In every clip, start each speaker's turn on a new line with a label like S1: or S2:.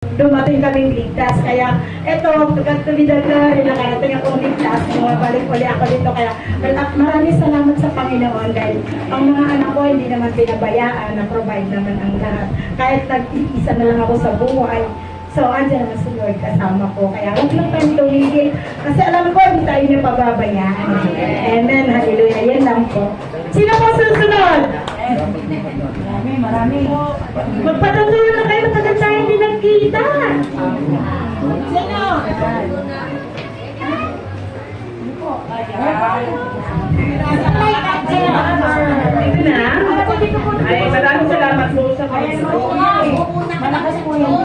S1: dumating kaming ligtas. Kaya eto, pagkatulidad na rin nakarating akong ligtas, bumabalik uli ako dito. Kaya maraming salamat sa Panginoon dahil ang mga anak ko hindi naman pinabayaan, na-provide naman ang lahat. Kahit nag-iisa na lang ako sa buhay. So, andyan naman si Lord kasama ko. Kaya huwag lang tayong tumigil. Kasi alam ko, hindi tayo niya pababayaan. Amen. Hallelujah. Yan lang po. Sino po susunod? Marami. Magpatuloy na kayo. Matagal tayo hindi nagkita. Sino? Ito na. Ay, maraming salamat po sa mga. Malakas po yung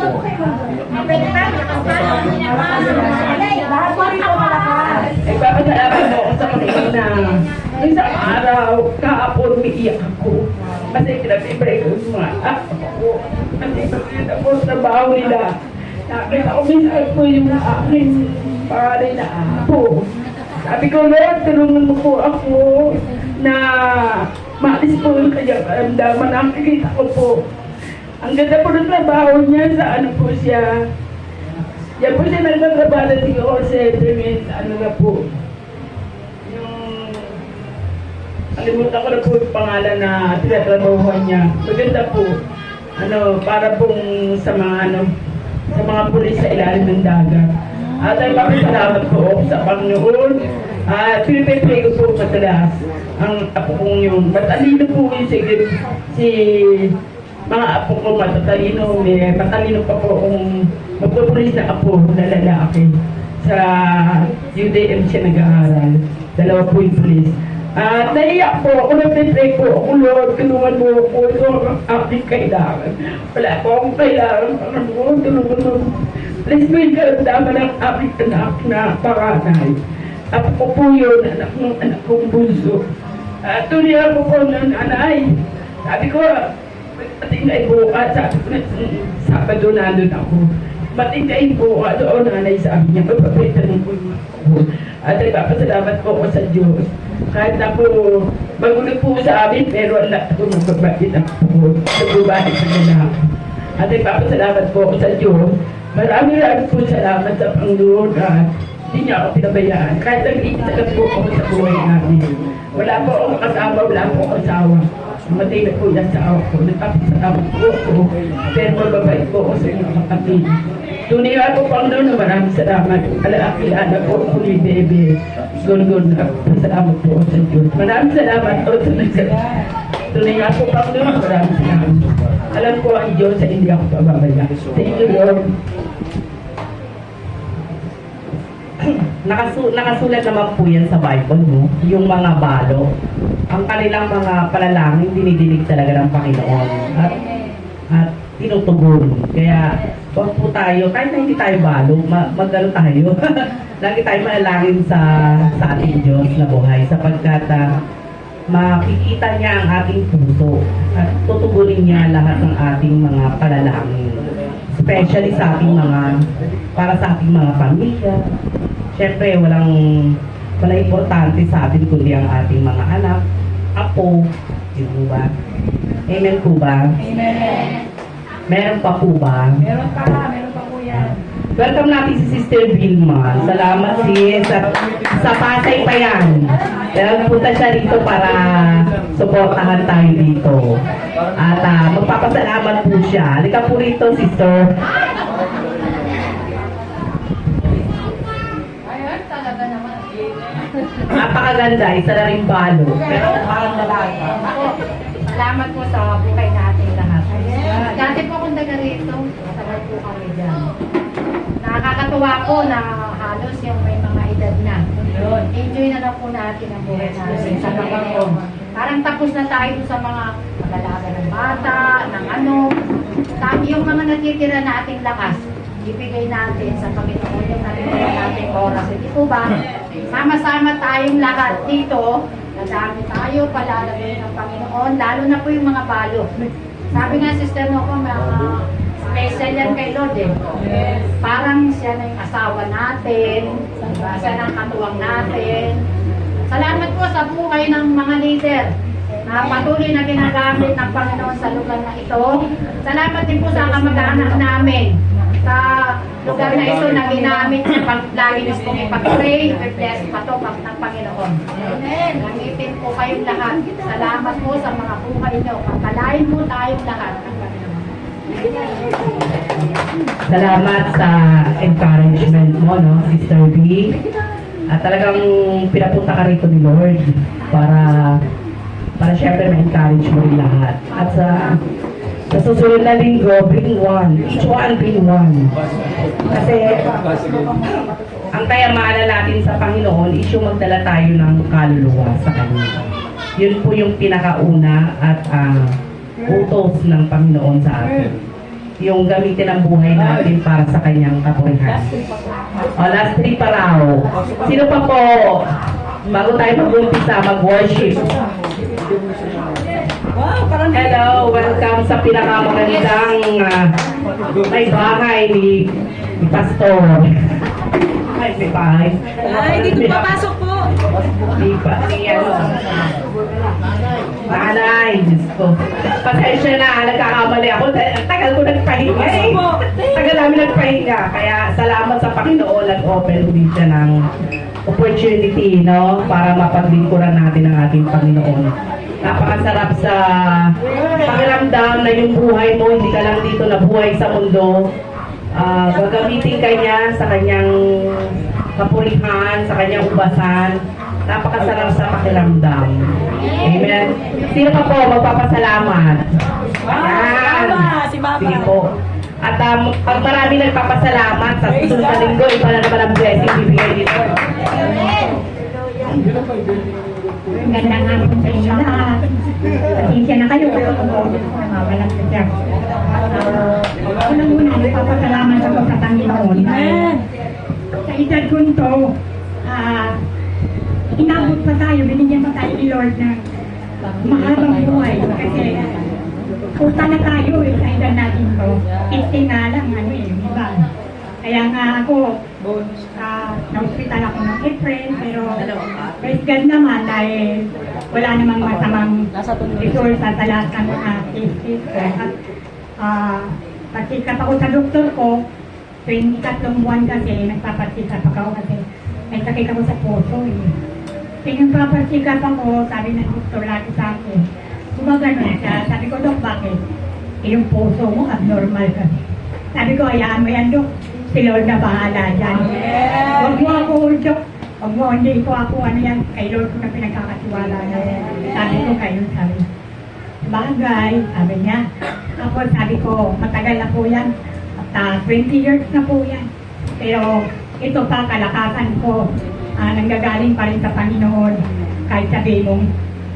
S1: Ipapasalamat mo ako sa Panginoon na isang araw, kahapon, umiiyak ako. Kasi pinag-ibray ko yung mga ako. Kasi pagkita po sa trabaho nila. Nakita ko minsan po yung aking pangalan na apo. Sabi ko, Lord, tulungan mo po ako na maalis po yung kanyang karamdaman. Nakikita ko po. Ang ganda po ng trabaho niya sa ano po siya. Yan po siya nagtatrabaho na tingin sa ano na po. Yung, alimutan ko na po yung pangalan na tinatrabahuhan niya. Maganda po. Ano, para pong sa mga pulis sa ilalim ng dagat. At ay salamat po sa Panginoon. Pinipipray ko po madalas ang apo kong yung matalino po yung si mga apo ko matatalino. Matalino pa po kung magpupulis na apo na lalaki. Sa UDM siya nag-aaral. Dalawa po yung pulis. At naiyak po ako, nagpipray po ako, Lord, tulungan mo po ito ang aking kailangan. Wala po akong kailangan, Panginoon, tulungan mo. Please mo yung karamdaman ng aking anak na panganay. Apo ko po yun, anak kong bunso. Tuloy ako po ng nanay. Sabi ko, matingay bukas, sabi ko na Sabado nandun ako. Matingay bukas, doon nanay sabi niya, magpapitan po yung ako. At nagpapasalamat po ako sa Diyos. Kahit na po, magulo po sa amin, pero ang lahat po magbabait ako. Nagbabait sa nila. At nagpapasalamat po ako sa Diyos. Maraming po salamat sa Panginoon at hindi niya ako pinabayaan. Kahit nag-iisa lang po ako sa buhay namin. Wala po akong kasama, wala po akong asawa. Matay na po yung asawa ko. Nagpapasalamat po ako. Pero magbabait po ako sa inyong kapatid. Tunay ako Panginoon na maraming salamat. Kilala po ako ni Bebe. Gun-gun na salamat po sa Diyos. Maraming salamat po sa nagsasalat. Tunay ako Panginoon, maraming salamat. Alam ko ang Diyos sa hindi ako pababaya. Thank you, Lord.
S2: Nakasulat naman po yan sa Bible, no? Yung mga balo. Ang kanilang mga palalangin, dinidinig talaga ng Panginoon. At tinutugon. Kaya, wag po tayo, kahit na hindi tayo balo, magano tayo. Lagi tayo manalangin sa ating Diyos na buhay sapagkat makikita niya ang ating puso at tutugunin niya lahat ng ating mga palalangin. Especially sa ating para sa ating mga pamilya. Siyempre, walang importante sa atin kundi ang ating mga anak, apo, yun po ba? Amen po ba?
S1: Amen.
S2: Meron pa po ba?
S1: Meron pa po yan.
S2: Welcome natin si Sister Vilma. Salamat sis. Sa Pasay pa yan. Punta siya dito para suportahan tayo dito. At magpapasalamat po siya. Halika po rito, Sister. Napakaganda. Isa na rin balo. Pero parang lalaki.
S3: Salamat po sa buhay natin lahat. Dati po akong taga rito. Matagal po kami dyan. Nakakatuwa po na halos yung may mga edad na. Enjoy na lang po natin ang buhay natin sa Panginoon. Parang tapos na tayo sa mga pag-alaga ng bata, ng ano. Yung mga natitira nating lakas, ibigay natin sa Panginoon yung natitira nating oras. Hindi po ba? Sama-sama tayong lahat dito. Nadami tayo, palalagay ng Panginoon, lalo na po yung mga balo. Sabi nga, Sister Noco, special yan kay Lord eh. Parang siya na yung asawa natin, siya na ang katuwang natin. Salamat po sa buhay ng mga leader na patuloy na ginagamit ng Panginoon sa lugar na ito. Salamat din po sa kamag-anak namin, sa lugar na ito na ginamit niya pag lagi niyo pong ipag-pray, i-bless pa to ng Panginoon. Nangitin po kayong lahat. Salamat po sa mga buhay niyo. Pagpalain po tayong lahat ng Panginoon.
S2: Salamat sa encouragement mo, no, Sister B. At talagang pinapunta ka rito ni Lord para syempre ma-encourage mo rin lahat. At sa susunod na linggo, bring one. Each one bring one. Kasi ang kayamaan natin sa Panginoon is yung magdala tayo ng kaluluwa sa Kanya. Yun po yung pinakauna at utos ng Panginoon sa atin. Yung gamitin ang buhay natin para sa Kanyang kapurihan. O, last three pa raw. Sino pa po? Bago tayo mag-umpisa, mag-worship. Hello, welcome sa pinakamagandang may bahay ni Pastor. Ay, may bahay.
S4: Ay, dito papasok po.
S2: Di pa, Nanay, Diyos ko. Pasensya na, nagkakamali ako. Ang tagal ko nagpahinga eh. Tagal namin nagpahinga. Kaya salamat sa Panginoon, nag-open ulit siya ng opportunity, no? Para mapaglingkuran natin ang ating Panginoon. Napakasarap sa pakiramdam na yung buhay mo, hindi ka lang dito nabuhay sa mundo. Gagamitin ka niya sa kanyang kapurihan, sa kanyang ubasan. Napakasarap sa pakiramdam. Amen. Sino pa po magpapasalamat? Ayan.
S4: Si Mama.
S2: Sige po. At pag marami nagpapasalamat, sa susunod na linggo, iba na naman ang blessing bibigay dito.
S5: Magandang hapon sa inyo lahat. Pasensya na kayo kung namawalan sa dyan. Unang-una, nagpapasalamat ako sa Panginoon. Sa edad ko ito, inabot pa tayo, binigyan pa tayo ni Lord ng mahabang buhay. Kasi puta na tayo sa edad natin to. 50 nga lang, diba? Kaya nga ako, na-hospital ako ng April, pero praise God naman dahil wala namang masamang result sa lahat ng mga cases. At pasikap ako sa doktor ko, 23 buwan kasi nagpapasikap ako kasi may sakit ako sa puso eh. Pinagpapasikap ako, sabi ng doktor lagi sa akin, gumagano siya. Sabi ko, Dok, bakit? Yung puso mo abnormal kasi. Sabi ko, hayaan mo yan, Dok. Si Lord na bahala dyan. Huwag mo ako, Dok. Huwag mo, hindi ko ako ano yan. Kay Lord ko na pinagkakatiwala na. Sabi ko kayo, sabi. Bagay, sabi niya. Tapos sabi ko, matagal na po yan. At 20 years na po yan. Pero ito pa, kalakasan ko. Nanggagaling pa rin sa Panginoon. Kahit sabi mong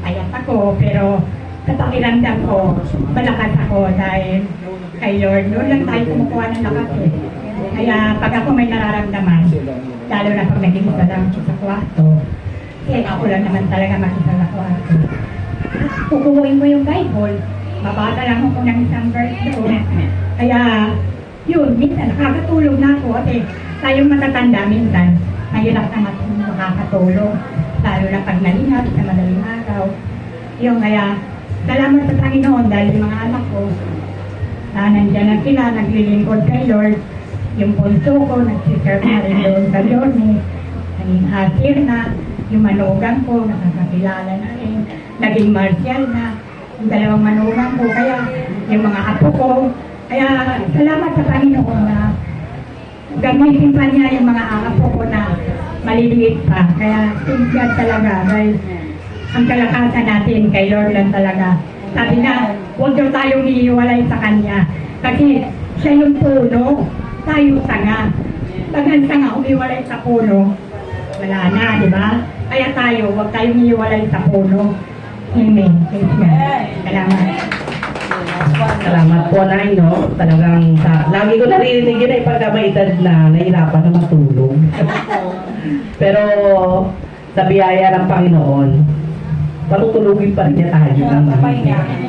S5: ayat ako, pero sa pakiramdam ko, malakas ako dahil kay Lord. Doon lang tayo kumukuha ng lakas eh. Kaya pag ako may nararamdaman, lalo na pag nag-isa lang ako sa kwarto, eh ako lang naman talaga mag-isa sa kwarto. Kukuhain mo yung Bible, mabasa lang ako ng isang verse doon. Kaya, yun, minsan nakakatulog na ako kasi tayong matatanda minsan, mahirap na makakatulog. Lalo na pag nalinap sa madaling araw. Yung kaya, salamat sa Panginoon dahil yung mga anak ko, nandiyan na sila, naglilingkod kay Lord. Yung punso ko, nagsiserve na rin doon sa Lord ni naging asir na, yung manugang ko, nakakakilala na rin, naging martial na, yung dalawang manugang ko, kaya yung mga apo ko, kaya salamat sa Panginoon na gamitin pa niya yung mga apo ko na maliliit pa, kaya thank God talaga, dahil ang kalakasan natin kay Lord lang talaga. Sabi na, huwag daw tayong iiwalay sa Kanya, kasi siya yung puno, tayo sanga. Pag ang sanga umiwalay sa puno, wala na, di ba? Kaya tayo, huwag tayong iiwalay sa puno. Amen. Salamat.
S2: Salamat po, Nay, no? Talagang, lagi ko naririnig yun ay pagka may edad na nahirapan na matulog. Pero, sa biyaya ng Panginoon, patutulugin pa rin niya tayo ng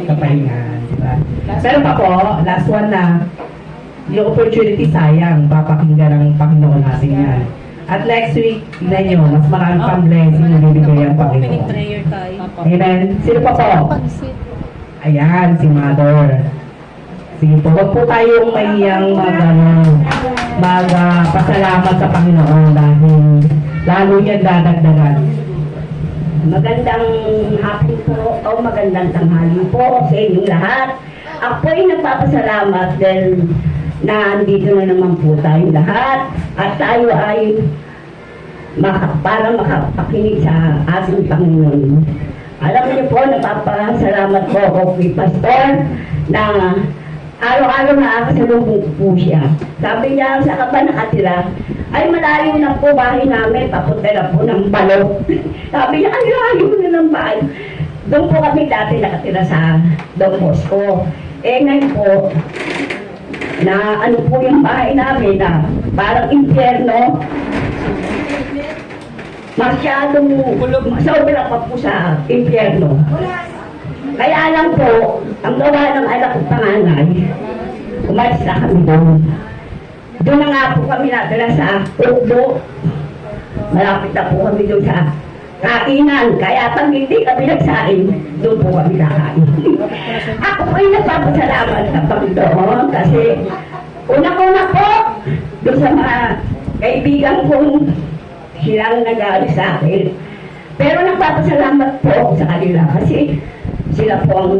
S2: kapahingahan. Diba? Pero pa po, last one na, yung opportunity sayang, papakinggan ng Panginoon natin yan. At next week, tignan nyo, mas marami pang blessing na bibigay ang Panginoon.
S4: prayer tayo.
S2: Amen. Sino pa po? Ayan, si Mother. Sige po, huwag po tayong mahiyang magpasalamat sa Panginoon dahil lalo niya dadagdagan.
S6: Magandang hapon po o magandang tanghali po sa inyong lahat. Ako po ay nagpapasalamat dahil na andito na naman po tayong lahat at tayo ay para makapakinig sa ating Panginoon. Alam niyo po, napapasalamat po ako kay Pastor na araw-araw nakakasalubong po siya. Sabi niya, sa ka ba nakatira? Ay, malayo na po bahay namin, papunta na po ng Balo. Sabi niya, ay, layo na ng bahay. Doon po kami dati nakatira sa Don Bosco. Eh, ngayon po, na ano po yung bahay namin na parang impyerno. Masyadong sobra pa po sa impyerno. Kaya lang po, ang gawa ng anak kong panganay, umalis na kami doon. Doon na nga po kami natala sa Ugbo. Malapit na po kami doon sa kainan. Kaya pag hindi kami nagsain, doon po kami kakain. Ako po ay nagpapasalamat sa Panginoon kasi unang-una po doon sa mga kaibigan kong silang nag-aalis sa akin. Pero nagpapasalamat po ako sa kanila kasi sila po ang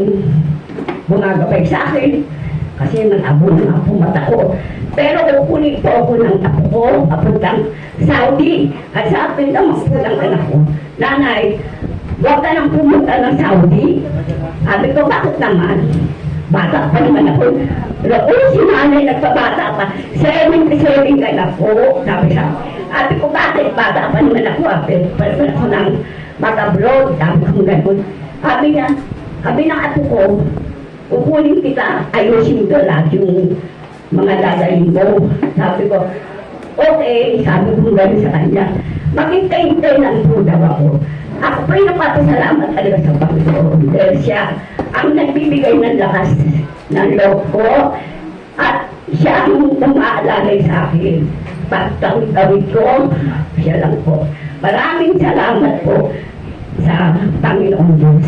S6: bumagabay sa akin kasi malabo na po mata ko. Pero kukunin po ako ng apo ko, papuntang Saudi. At sa akin naman po ng anak ko, nanay, huwag ka nang pumunta ng Saudi. Sabi ko, bakit naman? Bata pa naman ako. Pero si nanay nagpabata pa, 77 ka na po. Sabi siya, sabi ko, bakit bata pa naman ako? Pero ako nang mag-abroad. Sabi ko gano'n. Sabi niya, sabi ng apo ko, kukunin kita, ayusin ko lahat yung mga dadalhin mo. Sabi ko, okay, sabi ko gano'n sa kanya. Maghintay-hintay lang po daw ako. Ako po yung napapasalamat talaga sa Panginoon. Dahil siya ang nagbibigay ng lakas ng loob ko at siya ang umaalagay sa akin. Pagtawid ko, siya lang po. Maraming salamat po sa Panginoon Diyos.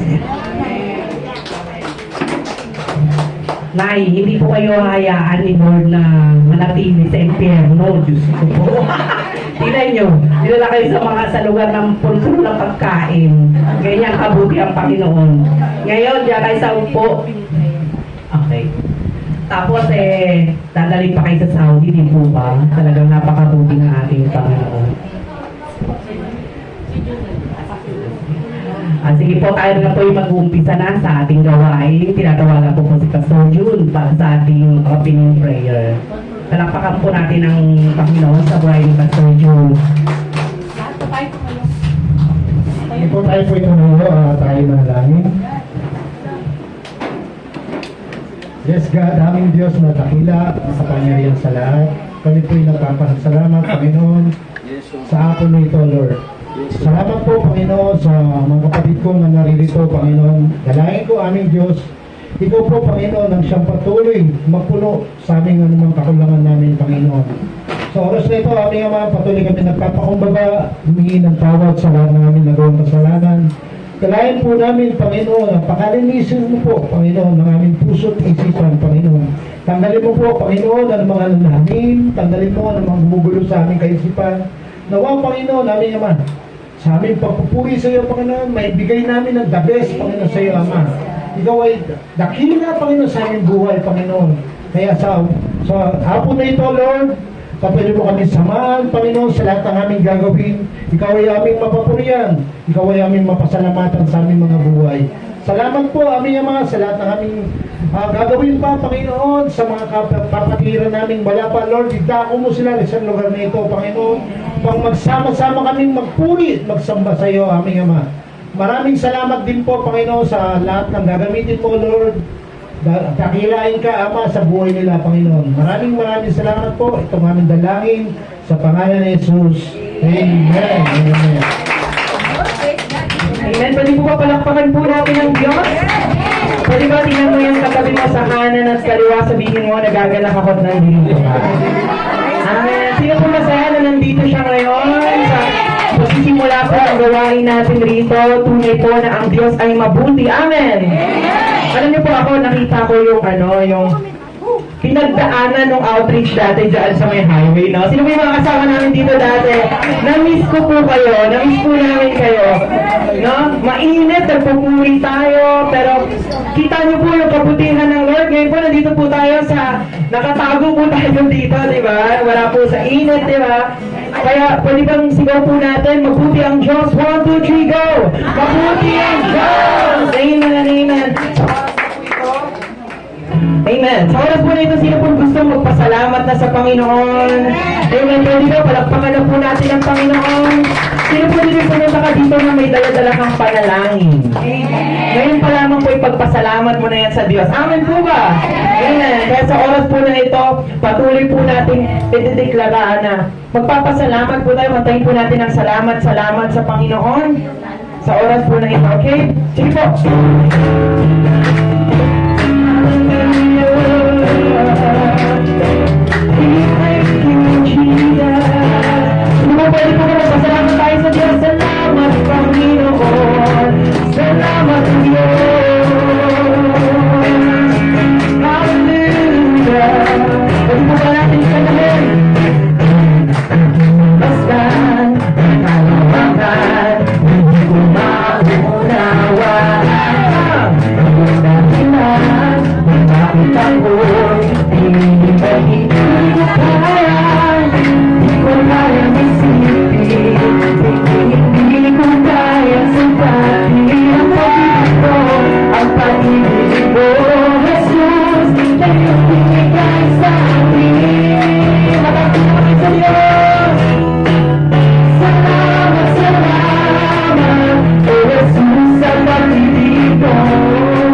S2: Nay, hindi po kayo hayaan ni Lord na manatili sa impyerno. Diyos ko po. Tingnan nyo, dinala kayo sa lugar ng punso ng pagkain. Ganyan kabuti ang Panginoon. Ngayon, diyan kayo sa upo. Okay. Tapos dadalhin pa kayo sa Saudi, di po ba? Talagang napakabuti ng ating Panginoon. Sige po, tayo na po yung mag-uumpisa na sa ating gawain. Tinatawagan po si Pastor June para sa ating opening prayer. Palakpakan po natin ang Panginoon sa buhay ni Pastor June.
S7: Hindi po tayo po itunulo, tayo manalangin. Yes, God, aming Diyos na dakila sa pangyarihan sa lahat. Kami po'y nagpapasalamat, Panginoon, sa hapon na ito, Lord. Salamat po, Panginoon, sa mga kapatid ko na naririto, Panginoon. Dalangin ko, aming Diyos, ikaw po, Panginoon, ang siyang patuloy magpuno sa aming anumang kakulangan namin, Panginoon. Sa oras na ito, aming Ama, patuloy kami nagpapakumbaba, humingi ng tawad sa lahat ng aming nagawang kasalanan. Kalayan po namin, Panginoon, ang pakalinisin mo po, Panginoon, ng aming puso't isipan, Panginoon. Tanggalin mo po, Panginoon, ang mga namin, tanggalin mo ang mga gumugulo sa aming kaisipan. Nawa, Panginoon, aming Ama, sa aming pagpupuri sa iyo, Panginoon, may bigay namin ng the best, Panginoon, sa iyo, Ama. Ikaw ay dakila, Panginoon, sa aming buhay, Panginoon. Kaya sa hapon na ito, Lord, kapag mo kami samahan, Panginoon, sa lahat ng aming gagawin. Ikaw ay aming mapapurihan. Ikaw ay aming mapasalamatan sa aming mga buhay. Salamat po, aming Ama, sa lahat ng aming gagawin pa, Panginoon, sa mga kapatiran naming wala pa, Lord. Itako mo sila sa lugar na ito, Panginoon. Pang magsama-sama kaming magpuri at magsamba sa iyo, aming Ama. Maraming salamat din po, Panginoon, sa lahat ng gagamitin mo, Lord. Dakilain ka, Ama, sa buhay nila, Panginoon. Maraming salamat po. Itong aming dalangin sa pangalan ni Jesus. Amen. Amen.
S1: Amen. Pwede po ba palakpakan po natin ang Diyos? Pwede ba tingnan mo yung katabi mo sa kanan at kaliwa, sabihin mo, nagagalak ako at nandito ka. Amen. Sino po masaya na nandito siya ngayon? Sa pagsisimula po ang gawain natin rito, tunay po na ang Diyos ay mabuti. Amen. Alam niyo po ako, nakita ko yung
S8: pinagdaanan ng outreach dati dyan sa may highway, no? Sino may mga kasama namin dito dati? Na-miss ko po kayo, na-miss po namin kayo, no? Mainit, nagpupuri tayo, pero kita niyo po yung kabutihan ng Lord. Ngayon po, nandito po tayo sa, nakatago po tayo dito, di ba? Wala po sa init, di ba? Kaya pwede bang sigaw po natin, mabuti ang Diyos. 1, 2, 3, go! Mabuti ang Diyos! Amen and amen. Amen. Sa oras po na ito, sino po gusto magpasalamat na sa Panginoon? Amen. Pwede ba, palakpakan na po natin ang Panginoon. Sino po dito pumunta ka dito na may dala-dala kang panalangin? Ngayon pa lamang po ipagpasalamat mo na yan sa Diyos. Amen po ba? Amen. Kaya sa oras po na ito, patuloy po natin idedeklara na magpapasalamat po tayo. Mantayin po natin ang salamat sa Panginoon. Sa oras po na ito, okay? Sige po. Pwede po na magpasalamat tayo sa Diyos. Salamat, Panginoon. Salamat, Diyos. Hallelujah. Pwede po ba natin sanahin? Basta, kalawakan, hindi ko maunawaan. Dahilan, bakit ako'y hindi kaya. Hindi ko kaya isipin, hindi ko kaya sabahin ang pag-ibig ko, ang pag-ibig mo, Jesus, na iyong binigay sa akin. Maraming kami sa Diyos. Salamat, salamat, O Jesus, sa pag-ibig mo.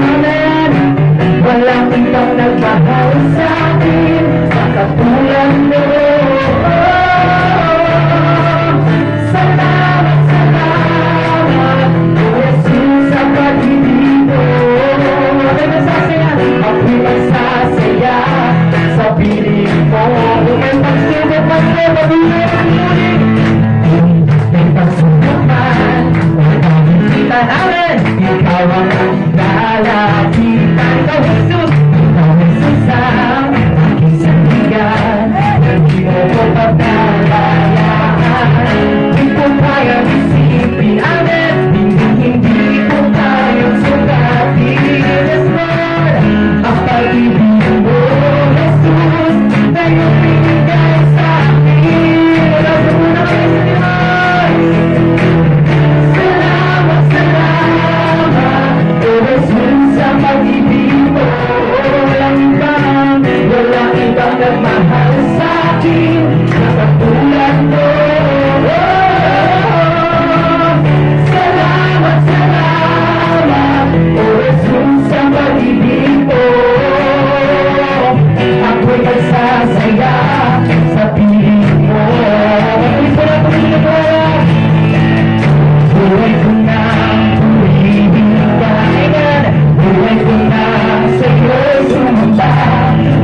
S8: Amen. Walang ibang nagmahal sa akin, sa katulad mo. Salamat, salamat, O Jesus, sa pag-ibig mo. Ako'y masasaya, ako'y masasaya sa piling mo. May pagsubok man ko, mabilang ang muling. May pagsubok man, walang kita namin. Ikaw ang lalapitan. Ikaw, Jesus, ikaw, Jesus, ang aking sandigan. Hindi mo ko pagkalayaan. Hindi ko kaya isipin, amen. Hindi ko kaya sukatin. Yes, Lord, ang pag-ibig mo, Jesus, na iyong binigay sa akin. Wala sa muna kayo sa Diyos. Salamat, salamat, O Jesus, sa pag-ibig mo. Walang ibang nagmahal sa akin, na katulad mo. Salamat, salamat, O Jesus, sa pag-ibig mo. Ako'y magsasaya sa piling mo. Patuloy po na, patuloy po. Buhay ko na, pumibig ka. Amen. Buhay ko na, sa'yo'y sumamba.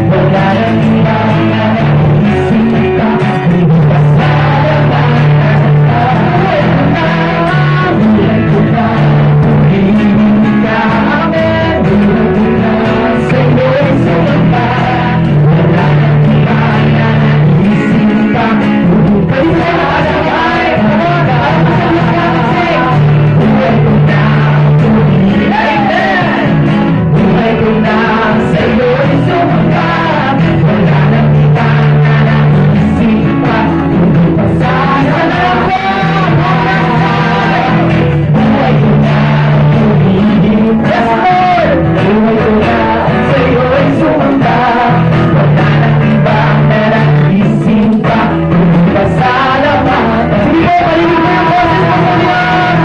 S8: Wala nang ibang naisip ka, hindi ka sa labanan. Buhay ko na, pumibig ka. Amen. Buhay ko na, sa'yo'y sumamba. Wala nang ibang naisip ka, hindi ka sa labanan. Buhay ko na, pumibig ka. Amen. Buhay ko na, sa'yo'y sumamba. Wala nang iba na naisip pa, hindi pa sana buhay ko na, pumibig ka. Buhay ko na, sa'yo'y sumamba. Wala nang iba na naisip pa, hindi pa sana sige po, palinig mo yung boses mo sa Diyos.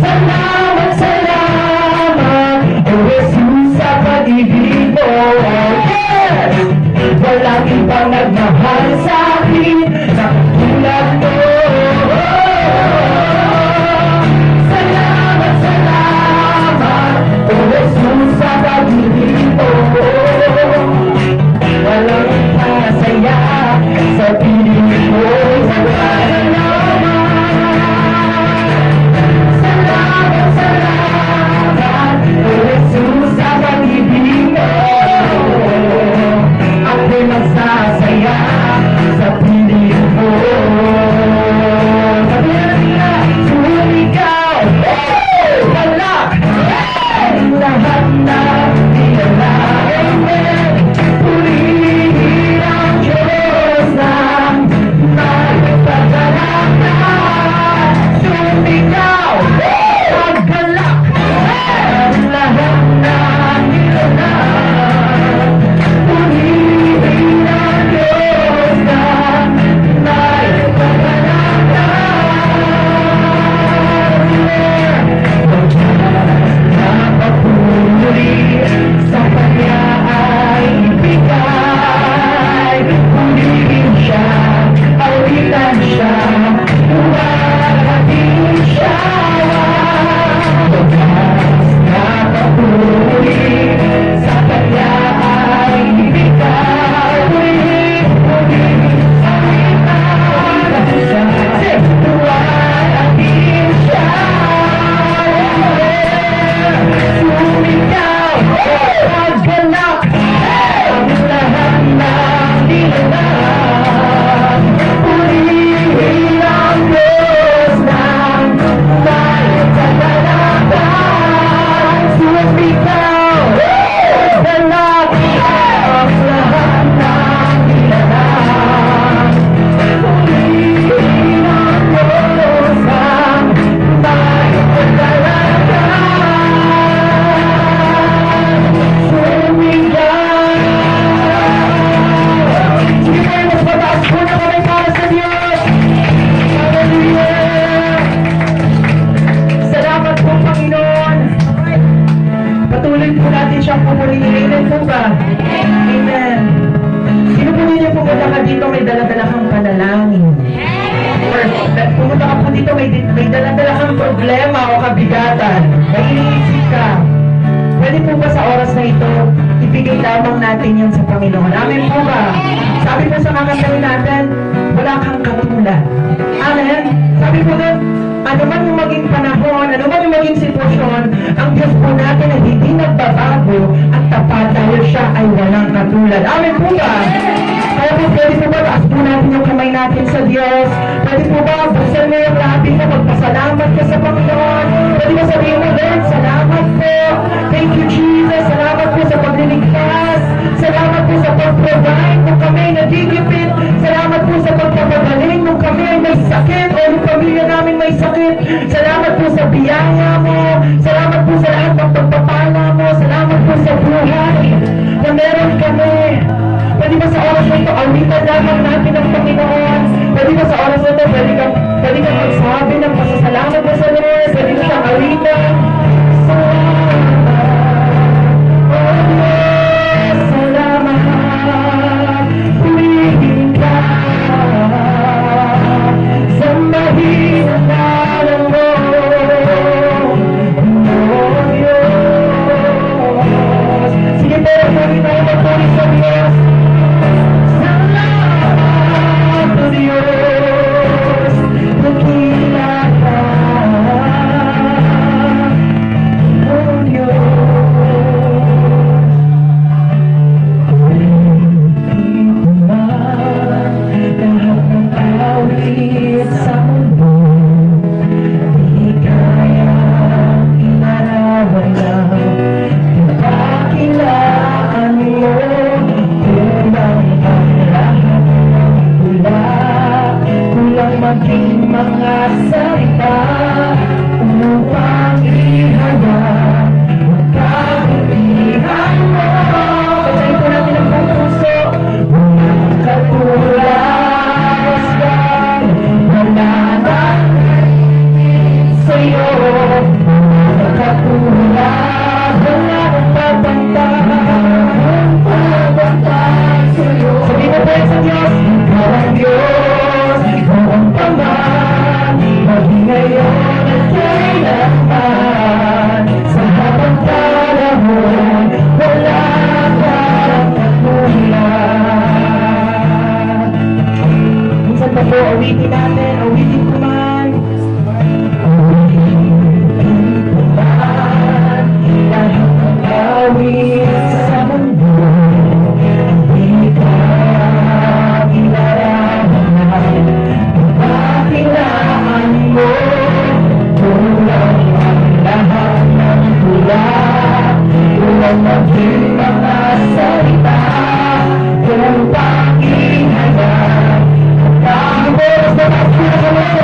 S8: Salamat, salamat, O Jesus, sa pag-ibig mo. Yes! Walang ibang nagmahal sa akin, na katulad mo. Salamat, salamat, O Jesus, sa pag-ibig mo. Walang ikasaya sa piling mo. Salamat, salamat, O Jesus, sa pag-ibig mo. dito, may dala-dala kang panalangin. Or pumunta ka po dito, may dala-dala kang problema o kabigatan. May iniisip ka. Pwede po ba sa oras na ito, ibigay lamang natin yan sa Panginoon? Amen po ba? Sabi po sa kakasawin natin, wala kang katulad. Amen? Sabi po doon, ano man yung maging panahon, ano man yung maging sitwasyon, ang Diyos po natin ay hindi nagbabago at tapat dahil siya ay walang katulad. Amen po ba? Kaya po, pwede po ba, taas po natin yung kamay natin sa Diyos? Pwede po ba, buksan mo yung labi mo, magpasalamat ka sa Panginoon? Pwede ba sabihin mo, Lord, salamat po. Thank you, Jesus. Salamat po sa pagliligtas. Salamat po sa pag-provide nung kami nagigipit. Salamat po sa pagpapagaling nung kami ay may sakit o yung pamilya namin may sakit. Salamat po sa biyaya mo. Salamat po sa lahat ng pagpapala mo. Salamat po sa buhay na meron kami. Pwede ba sa oras na ito, awitan lamang natin ang Panginoon? Pwede ba sa oras na ito, pwede kang magsabi ng pasasalamat mo sa Lord? Pwede mo siyang awitan? Salamat, purihin ka sa mahirap na alam mo, oh Diyos. Sige po, pwede tayo magpuri sa Diyos. Salamat, oh Diyos, nakila ka, oh Diyos. Maging mga salita upang ihayag magkakabutihan mo. Patayin po natin ang buong puso. Walang katulad mananangin sa'yo. Walang katulad, walang pagbantay sa'yo. Sabihin mo po yan sa Diyos, ikaw ang Diyos, ikaw ang Panginoon, maging ngayon at kailanman. Sa habang panahon, wala kang katulad. Minsan pa po, awitin natin, awitin ko man. Awitin ko man, lahat ng awit sa mundo. Hindi ka kinaraman, kailangan mo. Kulang ang lahat ng tula, kulang maging mga salita, kulang pang ihayag. Ang oras na mas pinakamas sa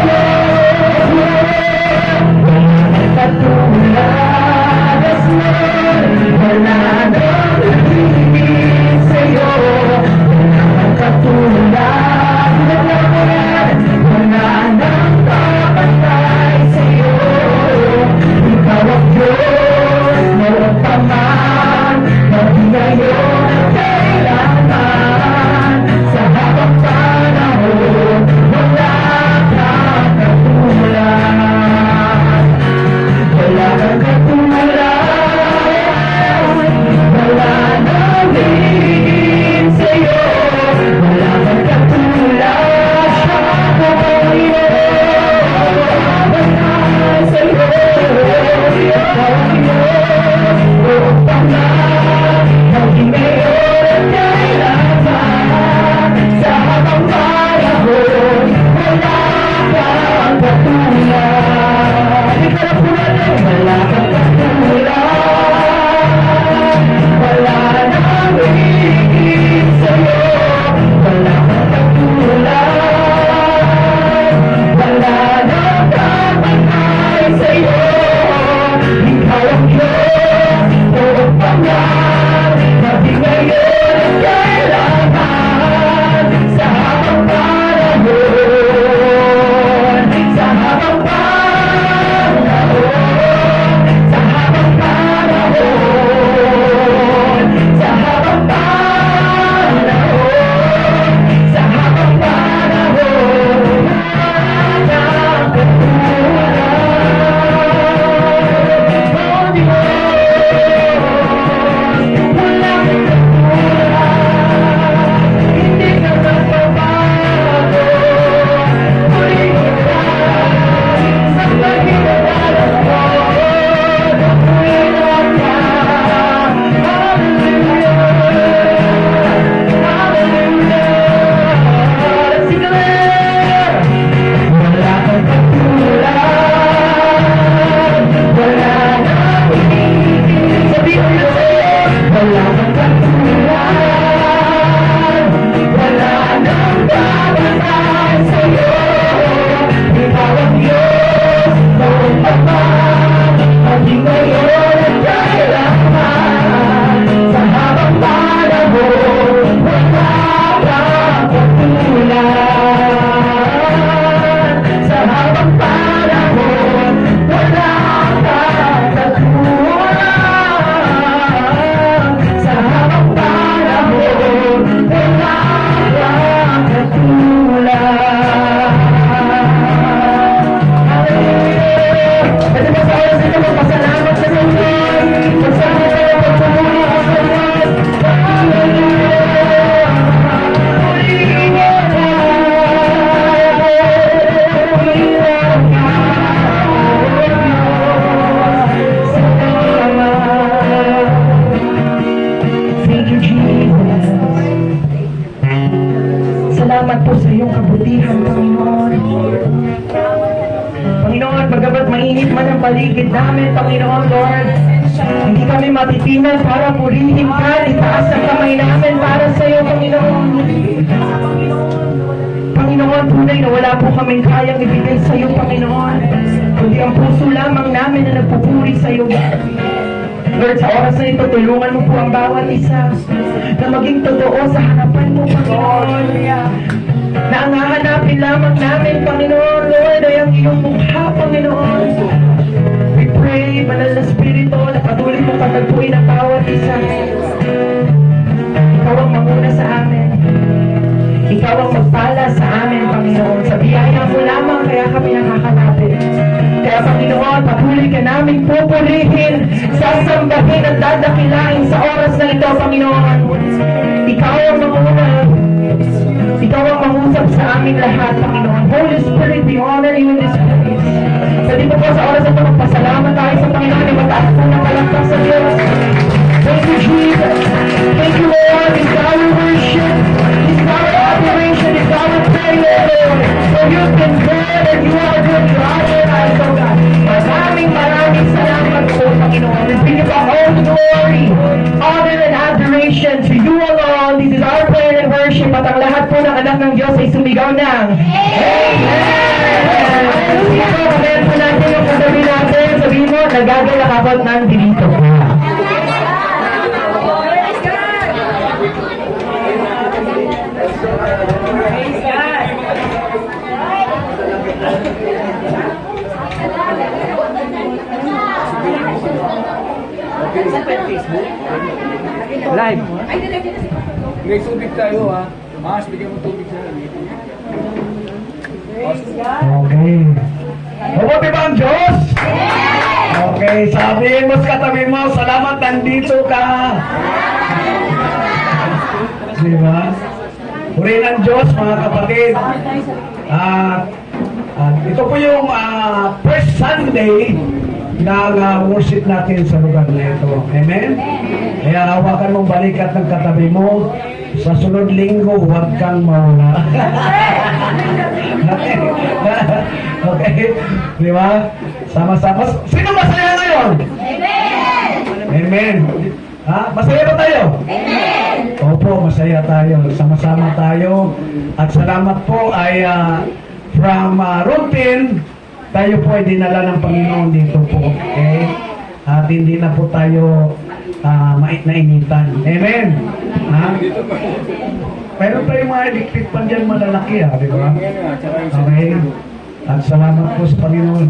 S8: Salamat po sa iyong kabutihan, Panginoon. Panginoon, bagamat mainit man ang paligid namin, Panginoon, Lord, hindi kami matitinan para purihin ka. Itaas ang kamay namin para sa iyo, Panginoon. Panginoon, tunay na wala po kaming kayang ibigay sa iyo, Panginoon. Kundi ang puso lamang namin na nagpupuri sa iyo. Lord, sa oras na ito, tulungan mo po ang bawat isa na maging totoo sa harapan mo, Panginoon. Na ang hahanapin lamang namin, Panginoon, Lord, ay ang iyong mukha, Panginoon. We pray, Banal na Espiritu, na patuloy mong patagpuin ang bawat isa. Ikaw ang manguna sa amin. Ikaw ang magpala sa amin, Panginoon. Sa biyaya mo lamang, kaya kami nakakalapit. Kaya, Panginoon, patuloy ka namin pupurihin, sasambahin at dadakilain sa oras na ito, Panginoon. Ikaw ang manguna. Ikaw ang mangusap sa amin lahat, Panginoon. Holy Spirit, we honor you in this place. Pwede po po sa oras na ito, magpasalamat tayo sa Panginoon. Mataas po ng palakpak sa Diyos. Thank you, Jesus. Thank you, Lord. It's our worship. It's our adoration. It's our prayer, Lord. For you've been good and you are good to our lives, oh God. Maraming salamat po, Panginoon. And we give all the glory, honor, and adoration to you alone. This is our prayer and worship. At ang lahat po ng anak ng Diyos ay sumigaw ng Amen! Ito, kamayan po natin yung katabi natin. Sabihin mo, nagagalakabot ng dilito ka.
S9: Live. May tubig tayo ha. Mas, bigyan mo tubig sa
S7: Okay. Mabuti ba ang Diyos? Okay, sabihin mo sa katabi mo, salamat nandito ka. Diba? Purihin ang Diyos, mga kapatid. Ito po yung first Sunday na worship natin sa lugar na ito. Amen? Kaya hawakan mong balikat ng katabi mo. Sa sunod linggo, huwag kang mawala. Okay? Di ba? Sama-sama. Sino masaya ngayon? Amen! Amen. Ha? Masaya ba tayo? Amen! Opo, masaya tayo. Sama-sama tayo. At salamat po ay from routine, tayo po ay dinala ng Panginoon dito po. Okay? At hindi na po tayo nainitan. Amen? Ha? Meron pa yung mga electric pan dyan malalaki, di ba? Okay? At salamat po sa Panginoon.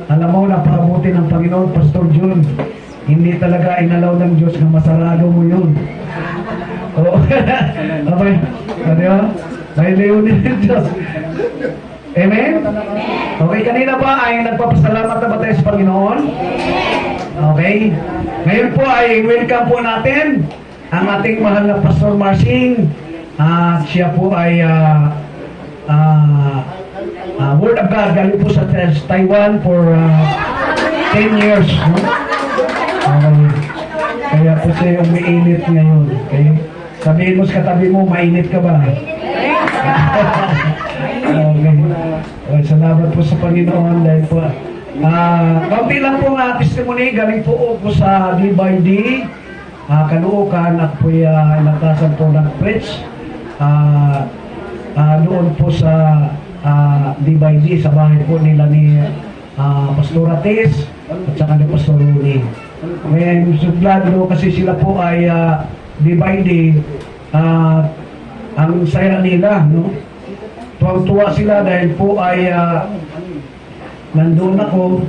S7: Alam mo, napakabuti ng Panginoon, Pastor Jun. Hindi talaga inalaw ng Diyos na masarado mo yun. Oo. Okay. Di ba? Dahil yun ng Diyos. Amen? Okay, kanina ba ay nagpapasalamat na ba tayo sa Panginoon? Okay. Ngayon po ay welcome po natin ang ating mahal na Pastor Marcing. Siya po ay Word of God galing po sa Taiwan for 10 years. No? Kaya po siya umiinit ngayon. Okay? Sabihin mo sa katabi mo, mainit ka ba? Okay. Salamat po sa Panginoon dahil po kaunti lang po nga testimony galing po ako sa D-by-D Caloocan at po natasan po ng preach doon po sa D-by-D sa bahay po nila ni Pastor Ates at saka ni Pastor Runi. Ngayon, sublado kasi sila po ay D-by-D ang saya nila, no? Tuwang-tuwa sila dahil po ay nandun ako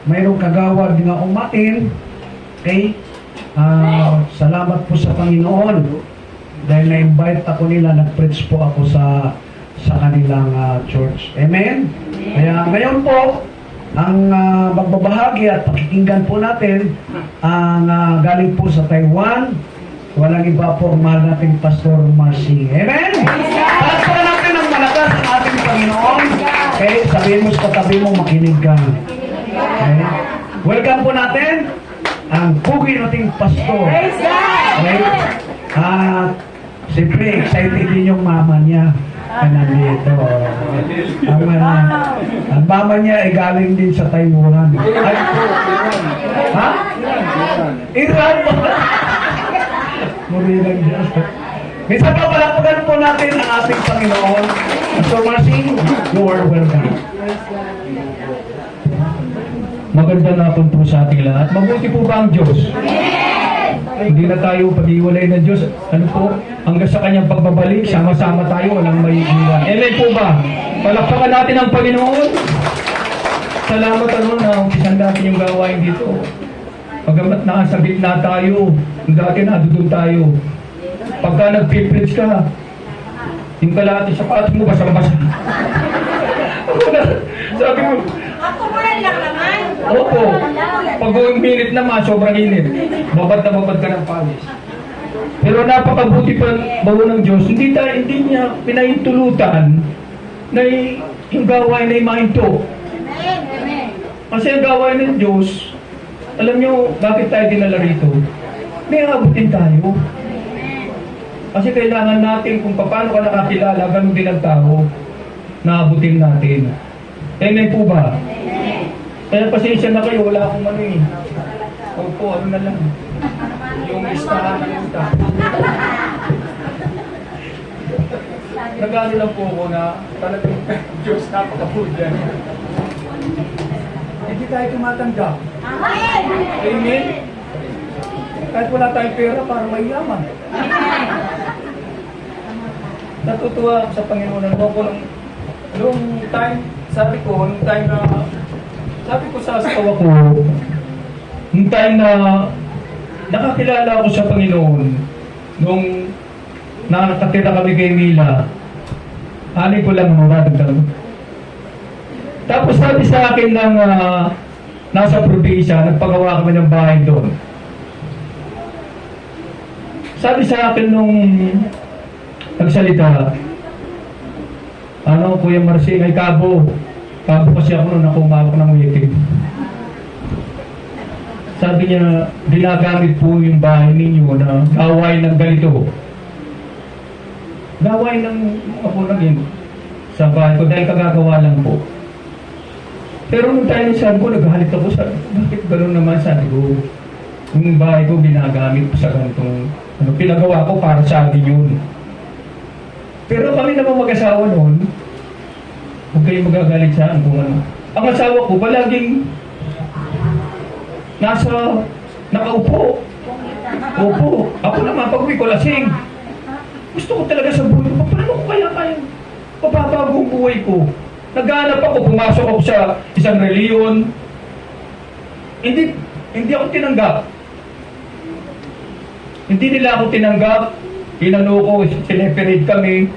S7: mayroong kagawad na umatin. Okay? Salamat po sa Panginoon dahil na-invite ako nila, nag-preach po ako sa kanilang church. Amen? Kaya ngayon po ang magbabahagi at pakikinggan po natin ang galing po sa Taiwan. Walang iba po ang mahal nating Pastor Marcy. Amen? Palakpakan natin ang malakas ang ating Panginoon. Okay? Sabihin mo sa katabi mo, makinig ka. Okay? Welcome po natin ang pugi nating Pastor. Okay? Siyempre, excited din yung mama niya na nandito. Ang mama niya ay galing din sa Taiwan. Ay, ha? Iran! Murilang Diyos. Minsan pa palakpagan po natin ang ating Panginoon. So, Marcy, you are welcome. Maganda na po sa ating lahat. Mabuti po ba ang Diyos? Hindi na tayo pag-iwalay ng Diyos. Ano po? Hanggang sa kanyang pagbabalik, sama-sama tayo, walang may iwan. Amen po ba? Palakpakan natin ang Panginoon. Salamat na umpisan natin yung gawain dito. Pagamat nakasabit na tayo, dati na doon tayo. Pagka nag-preach ka, yung kalahati sapatos mo basang-basa. Sabi mo,
S4: Ako lang naman.
S7: opo. Pag minute naman, sobrang init. Babad na babad ka ng pawis. Pero napakabuti pa bago ng Diyos. Hindi niya pinahintulutan na yung gawain na imahinto. Kasi ang gawain ng Diyos, alam nyo, bakit tayo dinala rito? May abutin tayo. Kasi kailangan natin kung paano ka nakakilala, ganun din ang tao, naabutin natin. Amen po ba? Kaya pasensya na kayo, wala akong ano eh. Opo, ano na lang. Yung listahan ng lista. Nagano lang po ako na talagang Diyos napakapulyan. Hindi tayo tumatanggap. Amen? Kahit wala tayong pera para mayaman. Natutuwa ako sa Panginoon. Nung time, sabi ko sa asawa ko, nung time na nakakilala ako sa Panginoon, nung nakatira kami kay Mila, ani ko lang maradagdag. Tapos sabi sa akin ng nasa probinsya, nagpagawa kami ng bahay doon. Sabi sa akin nung nagsalita, Kuya Marcy, ay Kabo kasi ako nung nakumawak ng waiting. Sabi niya, ginagamit po yung bahay ninyo na gawain ng ganito. Gawain ng ako naging sa bahay ko dahil kagagawa lang po. Pero nung tayo sabi ko, naghalit ako sa, bakit gano'n naman sabi ko, yung bahay ko ginagamit sa ganitong, pinagawa ko para sa akin yun. Pero kami naman mag-asawa noon, huwag kayong magagalit sa akin kung ano. Ang asawa ko palaging nakaupo. Opo. Ako naman, pag uwi ko lasing. Gusto ko talaga sa buhay ko, paano ko kaya papabago ang buhay ko? Naghanap ako, pumasok ako sa isang reliyon. Hindi ako tinanggap. Hindi nila ako tinanggap. Inano ko, sineperate kami.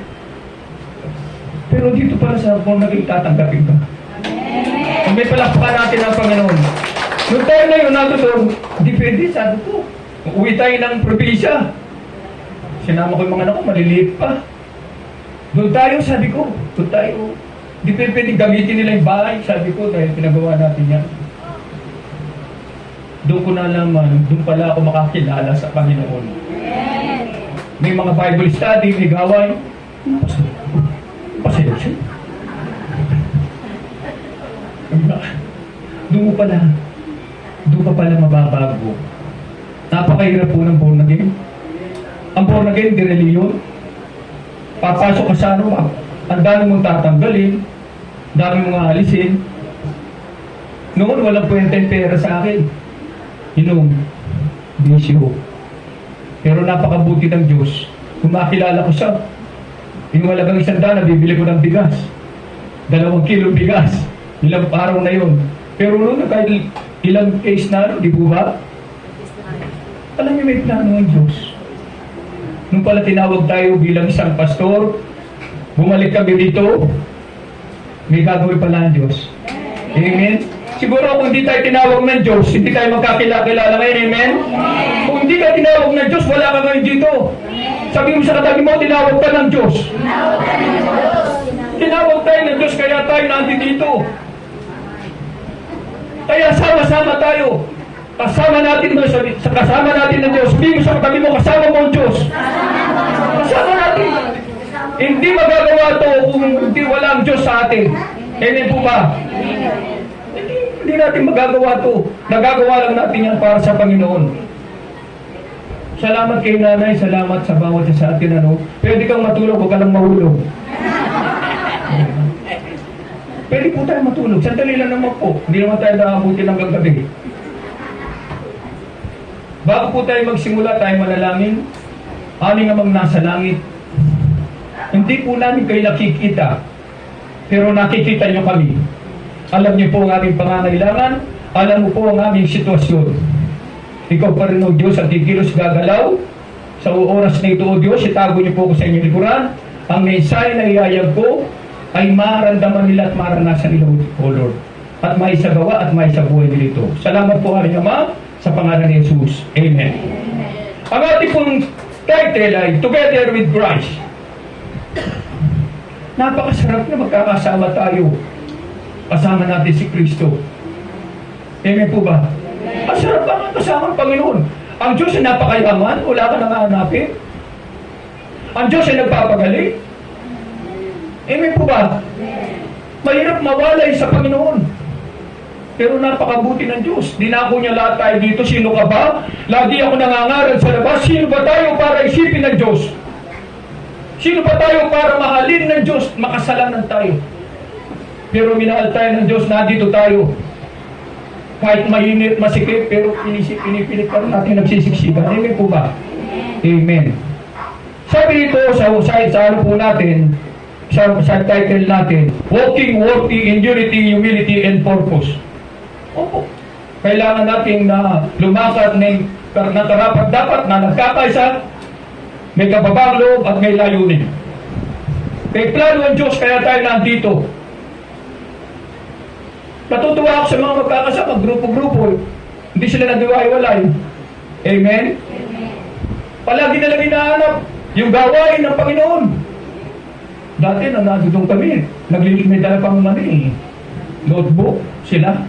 S7: Pero dito para sa kung naging tatanggapin ka. Kung may palakpakan natin ang Panginoon. Noong tayo na yun, doon, hindi pwede, sabi ko. Uwi tayo ng probinsya. Sinama ko yung mga anak ko, maliliit pa. Doon tayo, sabi ko. Doon tayo. Hindi pwede gamitin nila yung bahay, sabi ko, dahil pinagawa natin yan. Doon ko nalaman, doon pala ako makakilala sa Panginoon. May mga Bible study, may gaway. Pasensya. Doon ka pala mababago. Napakahirap po ng born again. Ang born again, di reliyon. Papasok ka sa ano, ang dami mong tatanggalin, dami mong aalisin. Noon, walang kwenta yung pera sa akin. Bisyo. Pero napakabuti ng Diyos. Kung makilala ko siya, yung malagang 100, nabibili ko ng bigas. 2 kilo bigas. Ilang araw na yun. Pero noon, kahit ilang case na, di po ba? Alam niyo, may plano ng Diyos. Nung pala tinawag tayo bilang isang pastor, bumalik kami dito, may gagawin pala ang Diyos. Amen? Siguro kung hindi tayo tinawag ng Diyos, hindi tayo magkakilala ngayon. Amen? Kung hindi ka tinawag ng Diyos, wala ka ngayon dito. Sabi mo sa katabi mo, tinawag ka ng Diyos. Tinawag tayo ng Diyos, kaya tayo nandito dito. Kaya sama-sama tayo.
S9: Kasama natin mo sa kasama natin ng Diyos. Sabihin mo sa katabi mo, kasama mo ang Diyos. Kasama natin. Hindi magagawa to kung hindi wala ang Diyos sa atin. Amen po ba? Hindi natin magagawa to. Nagagawa lang natin yan para sa Panginoon. Salamat kay nanay, salamat sa bawat isa sa atin. Pwede kang matulog, huwag ka lang mahulog. Pwede po tayo matulog. Sandali lang naman po. Hindi naman tayo nakabuti ng gabi. Bago po tayo magsimula, tayo manalangin. Aming Amang nasa langit. Hindi po namin kayo nakikita, pero nakikita nyo kami. Alam niyo po ang aming pangangailangan. Alam mo po ang aming sitwasyon. Ikaw pa rin, O Diyos, ang kikilos gagalaw. Sa oras na ito, O Diyos, itago niyo po ko sa inyong likuran. Ang mensahe na iayag ko ay maramdaman nila at maranasan nila, O Lord. At maisagawa at maisabuhay nila ito. Salamat po, aming Ama, sa pangalan ni Jesus. Amen. Ang ating pong title ay Together with Christ. Napakasarap na magkakasama tayo. Kasama natin si Kristo. Amen po ba? Masarap ba nga kasama ang Panginoon? Ang Diyos ay napakayaman, wala ka nang hahanapin. Ang Diyos ay nagpapagaling. Amen po ba? Mahirap mawalay sa Panginoon. Pero napakabuti ng Diyos. Dinako niya lahat tayo dito. Sino ka ba? Lagi ako nangangaral sa labas. Sino ba tayo para isipin ng Diyos? Sino ba tayo para mahalin ng Diyos? Makasalanan tayo. Pero minahal tayo ng Diyos, nandito tayo. Kahit mainit, masikip, pero pinipilit pa rin natin nagsisiksikan. Amen po ba? Amen. Sabi dito sa ano po natin, sa title natin, Walking Worthy in Unity, Humility, and Purpose. Opo. Kailangan natin na lumakad ng karapat-dapat na nagkakaisa, may kababang loob at may layunin. May plano ang Diyos, kaya tayo nandito. Natutuwa ako sa mga magkakasama, grupo-grupo. Hindi sila nag-iwalay. Amen? Palagi na lang hinahanap yung gawain ng Panginoon. Dati nandun kami, may dala pang notebook sila.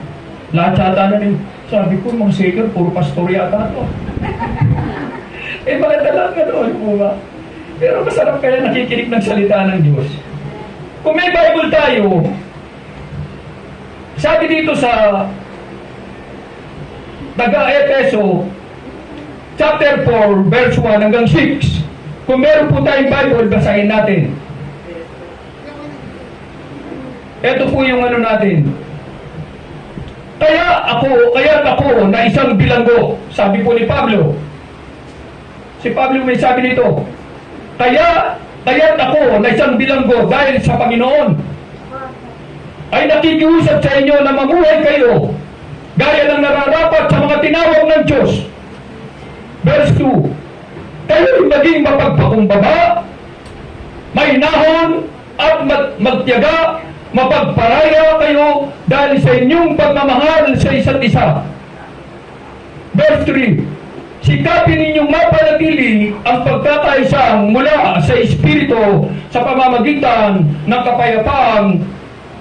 S9: Lahat yata na sabi ko, mga saker, puro pastor yata to. Mga dalang ganoon po ba? Pero masarap kaya nakikinig ng salita ng Diyos. Kung may Bible tayo, sabi dito sa Taga-Efeso, chapter 4, verse 1 hanggang 6. Kung meron po tayong Bible, basahin natin. Ito po yung ano natin. Kaya ako na isang bilanggo, sabi po ni Pablo. Si Pablo may sabi dito, Kaya ako na isang bilanggo dahil sa Panginoon ay nakikiusap sa inyo na mamuhay kayo gaya ng nararapat sa mga tinawag ng Diyos. Verse 2, kayo'y maging mapagpakumbaba, may nahon at magtiyaga, mapagparaya kayo dahil sa inyong pagmamahal sa isa't isa. Verse 3, sikapin ninyong mapanatili ang pagkakaisang mula sa Espiritu sa pamamagitan ng kapayapaang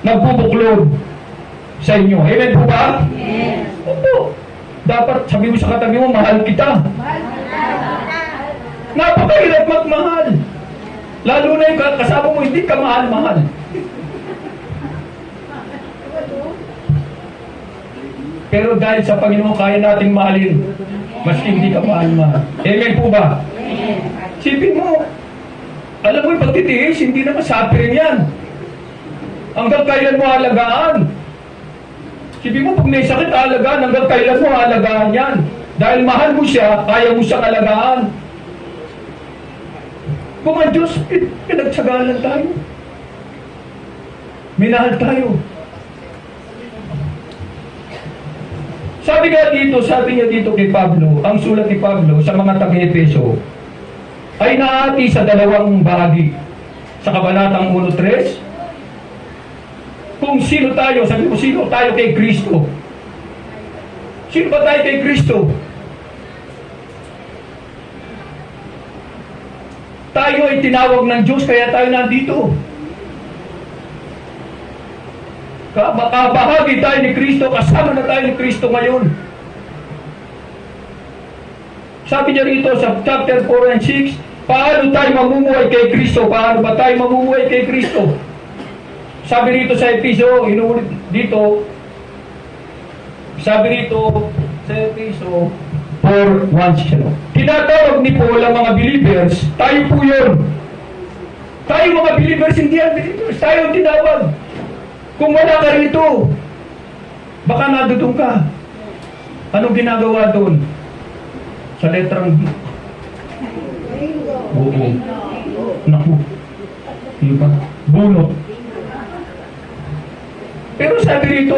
S9: nagbubuklod sa inyo. Amen po ba? Yes. Opo. Dapat sabi mo sa katabi mo, mahal kita. Napakahirap magmahal. Lalo na yung kasama mo, hindi ka mahal-mahal. Pero dahil sa Panginoon, kaya nating mahalin. Maski hindi ka mahal-mahal. Amen po ba? Sipin mo, alam mo yung pagtitiis, hindi naman suffering yan. Hanggang kailan mo halagaan? Sipin mo, pag may sakit, halagaan. Hanggang kailan mo halagaan yan? Dahil mahal mo siya, kaya mo siyang halagaan. Kung ang Diyos, pinagsagalan tayo. Minahal tayo. Sabi niya dito kay Pablo, ang sulat ni Pablo sa mga taga-Efeso, ay nahati sa dalawang bahagi. Sa Kabanatang 1:3, kung sino tayo, sabi ko, sino tayo kay Kristo? Sino ba tayo kay Kristo? Tayo ay tinawag ng Diyos, kaya tayo nandito. Kabahagi tayo ni Kristo, kasama na tayo ni Kristo ngayon. Sabi niya rito sa chapter 4 and 6, paano tayo mamumuhay kay Kristo? Paano ba tayo mamumuhay kay Kristo? Sabi rito sa Episo, inuulit dito, sabi rito sa Episo 4:1, tinatawag ni Paul ang mga believers, tayo po yun. Tayo mga believers, hindi ang believers, tayo ang tinawag. Kung wala ka rito, baka nadudong ka. Anong ginagawa doon? Sa letrang B. Oo. Naku. Diba? Bunot. Pero sabi rito,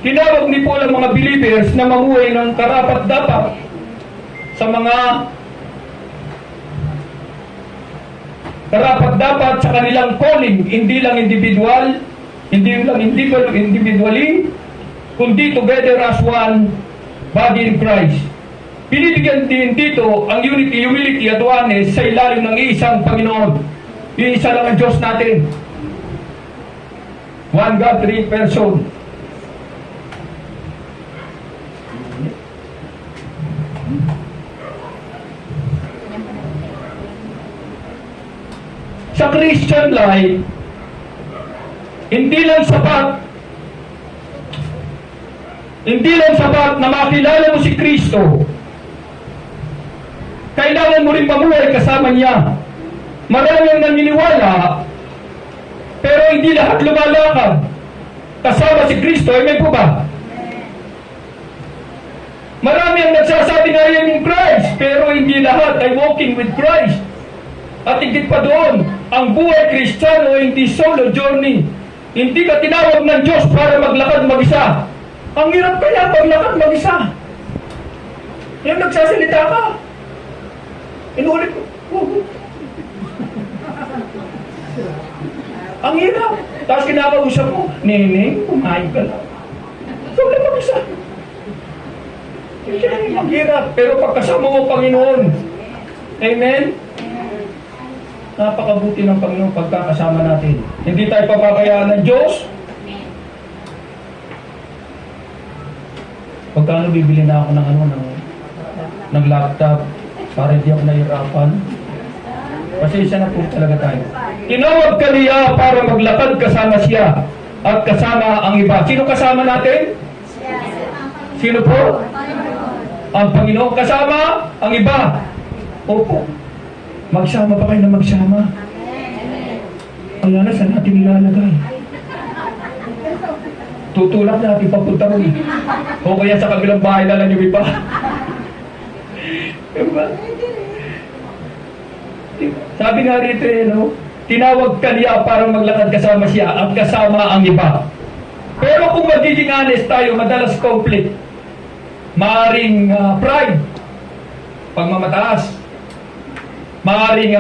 S9: tinawag ni Paul ang mga believers na mamuhay ng karapat-dapat sa mga karapat-dapat sa kanilang calling, hindi lang individually, kundi together as one body in Christ. Binibigyan din dito ang unity, humility at oneness sa ilalim ng isang Panginoon. Iisa lang ang Diyos natin. One God, three person. Sa Christian life, hindi lang sapat na makilala mo si Kristo. Kailangan mo rin mamuhay kasama niya. Marami ang naniniwala, pero hindi lahat lumalakad kasama si Kristo. Amen po ba? Marami ang nagsasabi na yan in Christ, pero hindi lahat ay walking with Christ. At higit pa doon, ang buhay Kristiyano ay hindi solo journey. Hindi ka tinawag ng Diyos para maglakad mag-isa. Ang hirap kaya maglakad mag-isa. Yung nagsasalita ka, inulit ko. Ang hirap. Tapos kinakausap mo, Neneng, kumain ka lang. So, wala mag-isa. Hindi maghirap. Pero pagkasama mo Panginoon, amen? Napakabuti ng Panginoon pagkakasama natin. Hindi tayo papabayaan ng Diyos. Pagkano bibili na ako ng laptop para hindi ako nahirapan. Pasensya na po talaga tayo. Tinawag ka niya para maglakad kasama siya at kasama ang iba. Sino kasama natin? Sino po? Ang Panginoon. Kasama ang iba. Opo. Magsama pa kayo na magsama. Ang na, saan natin nilalagay? Tutulak natin papunta ron. O kaya sa kabilang bahay na lang yung iba. Diba? Sabi nga rito, tinawag ka niya para maglakad kasama siya at kasama ang iba. Pero kung magiging honest tayo, madalas conflict. Maaring pride, pagmamataas. Maaring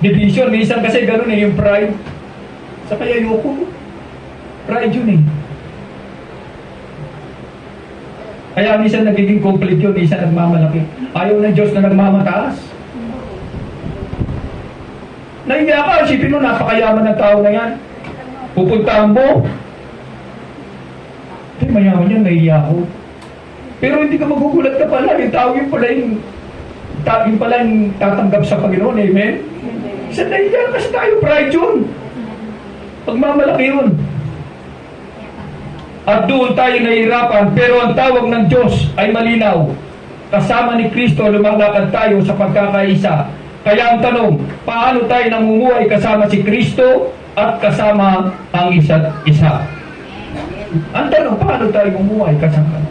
S9: division. Minsan kasi ganun yung pride. Sa kaya yuko, pride yun Kaya minsan nagiging conflict yun, minsan nagmamalaki. Ayaw ng Diyos na nagmamataas. Nahiya ka, isipin mo, napakayaman ng tao na yan. Pupuntahan mo. Mayaman yan, nahiya ako. Pero hindi ka magugulat ka pala, yung tao yun pala yung tatanggap sa Panginoon, amen? Sa nahiya kasi tayo, pride yun. Pagmamalaki yun. At doon tayo nahihirapan, pero ang tawag ng Diyos ay malinaw. Kasama ni Kristo, lumalakad tayo sa pagkakaisa. Kaya ang tanong, paano tayo namumuhay kasama si Kristo at kasama ang isa't isa? Ang tanong, paano tayo namumuhay kasama?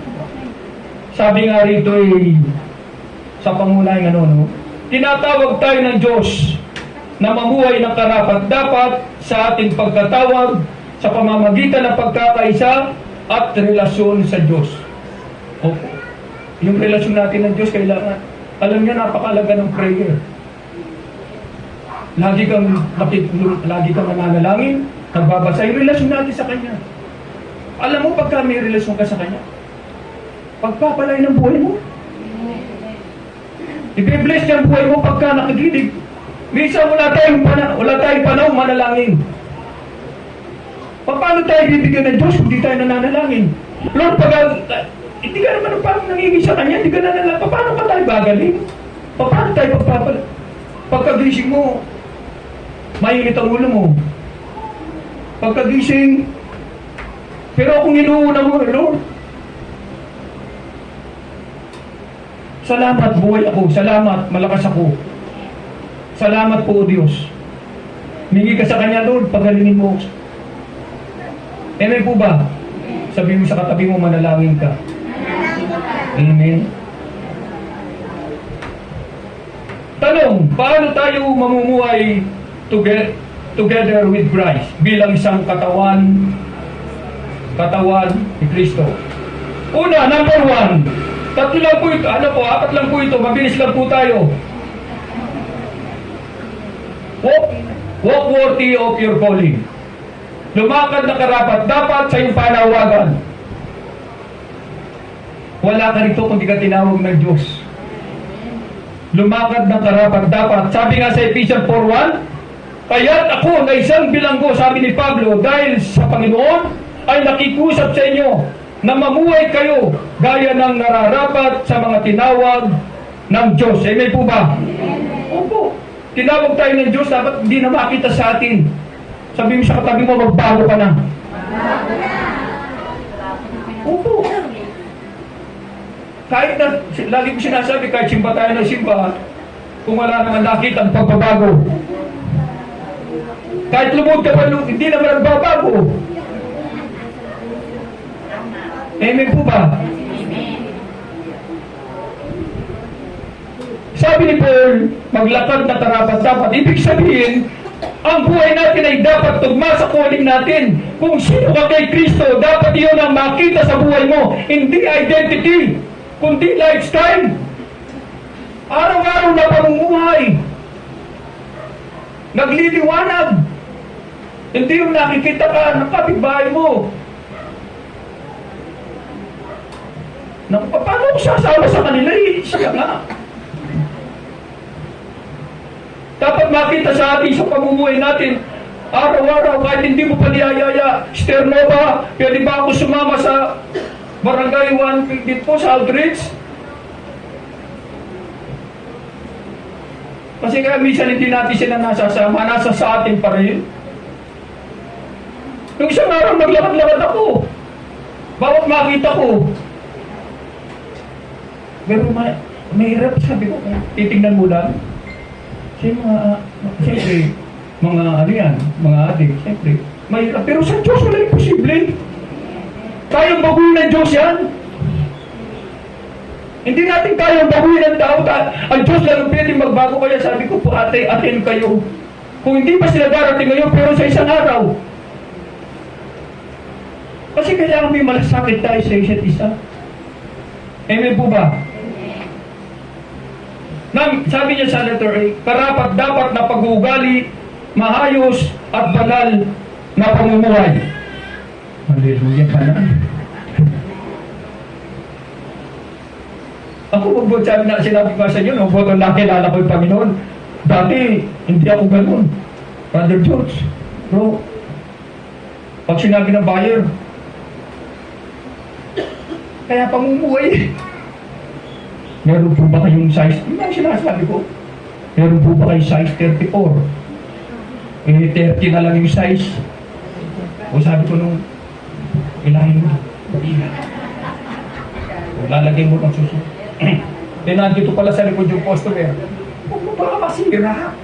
S9: Sabi nga rito sa pangunahing tinatawag tayo ng Diyos na mamuhay ng karapat-dapat sa ating pagkatawag sa pamamagitan ng pagkakaisa at relasyon sa Diyos. Opo. Yung relasyon natin ng Diyos, kailangan, alam niyo, napakalaga ng prayer. Lagi kang nananalangin, nagbabasa yung relasyon natin sa Kanya. Alam mo, pagka may relasyon ka sa Kanya, pagpapalay ng buhay mo. I-bless niya ang buhay mo pagka nakikinig. Minsan wala tayong panahon manalangin. Paano tayo bibigyan ng Diyos kung di tayo nananalangin? Lord, Hindi ka naman parang nangingin sa kanya, hindi ka na nalang, paano ka tayo gagaling? Paano tayo pagpapal? Pagkagising mo, mainit ang ulo mo. Pagkagising, pero kung inuuna mo, Lord, salamat, buhay ako. Salamat, malakas ako. Salamat po, Diyos. Mingi ka sa Kanya, Lord, pagalingin mo. Amen po ba? Sabi mo sa katabi mo, manalangin ka. Amen. Tanong, paano tayo mamumuhay together with Christ bilang isang katawan ni Kristo? Una, number 1, 3 lang po ito, 4 lang po ito, mabilis lang po tayo. Walk worthy of your calling. Lumakad na karapat dapat sa iyong panawagan. Wala ka rito kung di ka tinawag ng Diyos. Lumakad ng karapat dapat. Sabi nga sa Ephesians 4:1, kaya't ako na isang bilanggo, sabi ni Pablo, dahil sa Panginoon ay nakikusap sa inyo na mamuhay kayo gaya ng nararapat sa mga tinawag ng Diyos. Amen po ba? Opo. Tinawag tayo ng Diyos, dapat hindi na makita sa atin. Sabi mo sa katabi mo, magbago ka na. Opo. Kahit na, lagi ko sinasabi, kahit simba tayo ng simba, kung wala naman nakita ang pagbabago. Kahit lumod ka pa, hindi naman nagbabago. Amen po ba? Sabi ni Paul, maglakad na karapat dapat. Ibig sabihin, ang buhay natin ay dapat tugma sa calling natin. Kung sino ka kay Kristo, dapat iyon ang makita sa buhay mo. Hindi identity, kundi lifestyle. Araw-araw na pamumuhay. Nagliliwanag. Hindi yung nakikita ka ng kapitbahay mo. Paano ko sasawa sa kanila? Siya nga. Dapat makita sa atin sa pamumuhay natin, araw-araw, kahit hindi mo pa niyayaya, Sister Nova, pwede ba ako sumama sa Barangay 1 dito po sa Aldridge? Kasi kaya minsan hindi natin sila nasasama, nasa sa atin pa rin. Yung isang araw, naglakad-lakad ako. Bawat makita ko. Pero mahirap, sabi ko, titignan mo lang. Siyempre, mga ano yan, mga adik, siyempre, mahirap. Pero sa Diyos, wala imposible. Kayang baguhin ng Diyos yan. Hindi natin kayang baguhin ng tao. Ang Diyos lang ang pwedeng magbago. Kaya sabi ko po, atin kayo. Kung hindi pa sila darating ngayon, pero sa isang araw. Kasi kailangan may malasakit tayo sa isa't isa. Amen po ba? Sabi niya sa letter A, karapat dapat na pag-uugali, maayos at banal na pamumuhay. Hallelujah ka na. Ako magbot, sinabi ko sa inyo, nung botong nakilala ko yung Panginoon, dati hindi ako ganun. Brother George, bro, pag sinabi ng buyer, kaya pamumuhay. Meron po ba kayong size? Hindi ang sinasabi ko. Meron po ba kayong size 34? 30 na lang yung size. O sabi ko nung, ilahin mo. O lalagay mo ng susunod. Nandito pala sa likod yung customer. Huwag mo baka masira.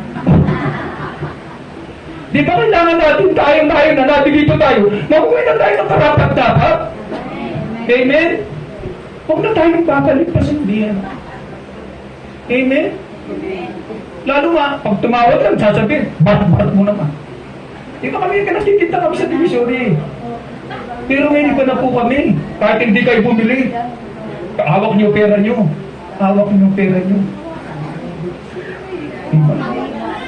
S9: Di ba kailangan natin tayo na natin dito tayo? Mabuhay na tayo ng karapat dapat. Amen? Huwag na tayong babalik pa sa diyan. Amen? Lalo nga, pag tumawag lang, sasabihin, barat-barat mo naman. Di ba kami nakikita kami sa divisory? Pero ngayon iba na po kami. Kahit hindi kayo bumili. Hawak niyo pera niyo. Hawak niyo pera niyo. Diba?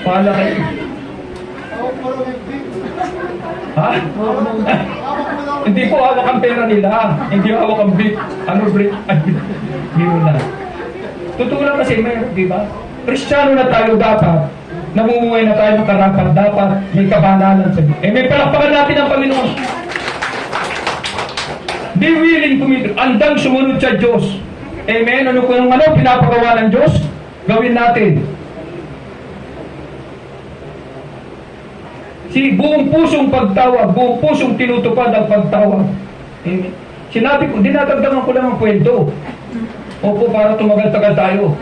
S9: Pahala kayo. Ha? Hindi po hawak ang pera nila. Hindi hawak ang brick. Ano brick? Hindi mo na. Totoo lang kasi may, di ba? Kristiyano na tayo dapat. Namumuhay na tayo ng karapat dapat. May kabanalan sa Diyos. May palakpakan natin ang Panginoon. Be willing kumit, andang sumunod sa Diyos. Amen? Ano kung pinapagawa ng Diyos? Gawin natin. Buong pusong pagtawag, buong pusong tinutupad ang pagtawag. Amen? Sinabi ko, dinadagdagan ko lang ang kwento. Opo, para tumagal-tagal tayo.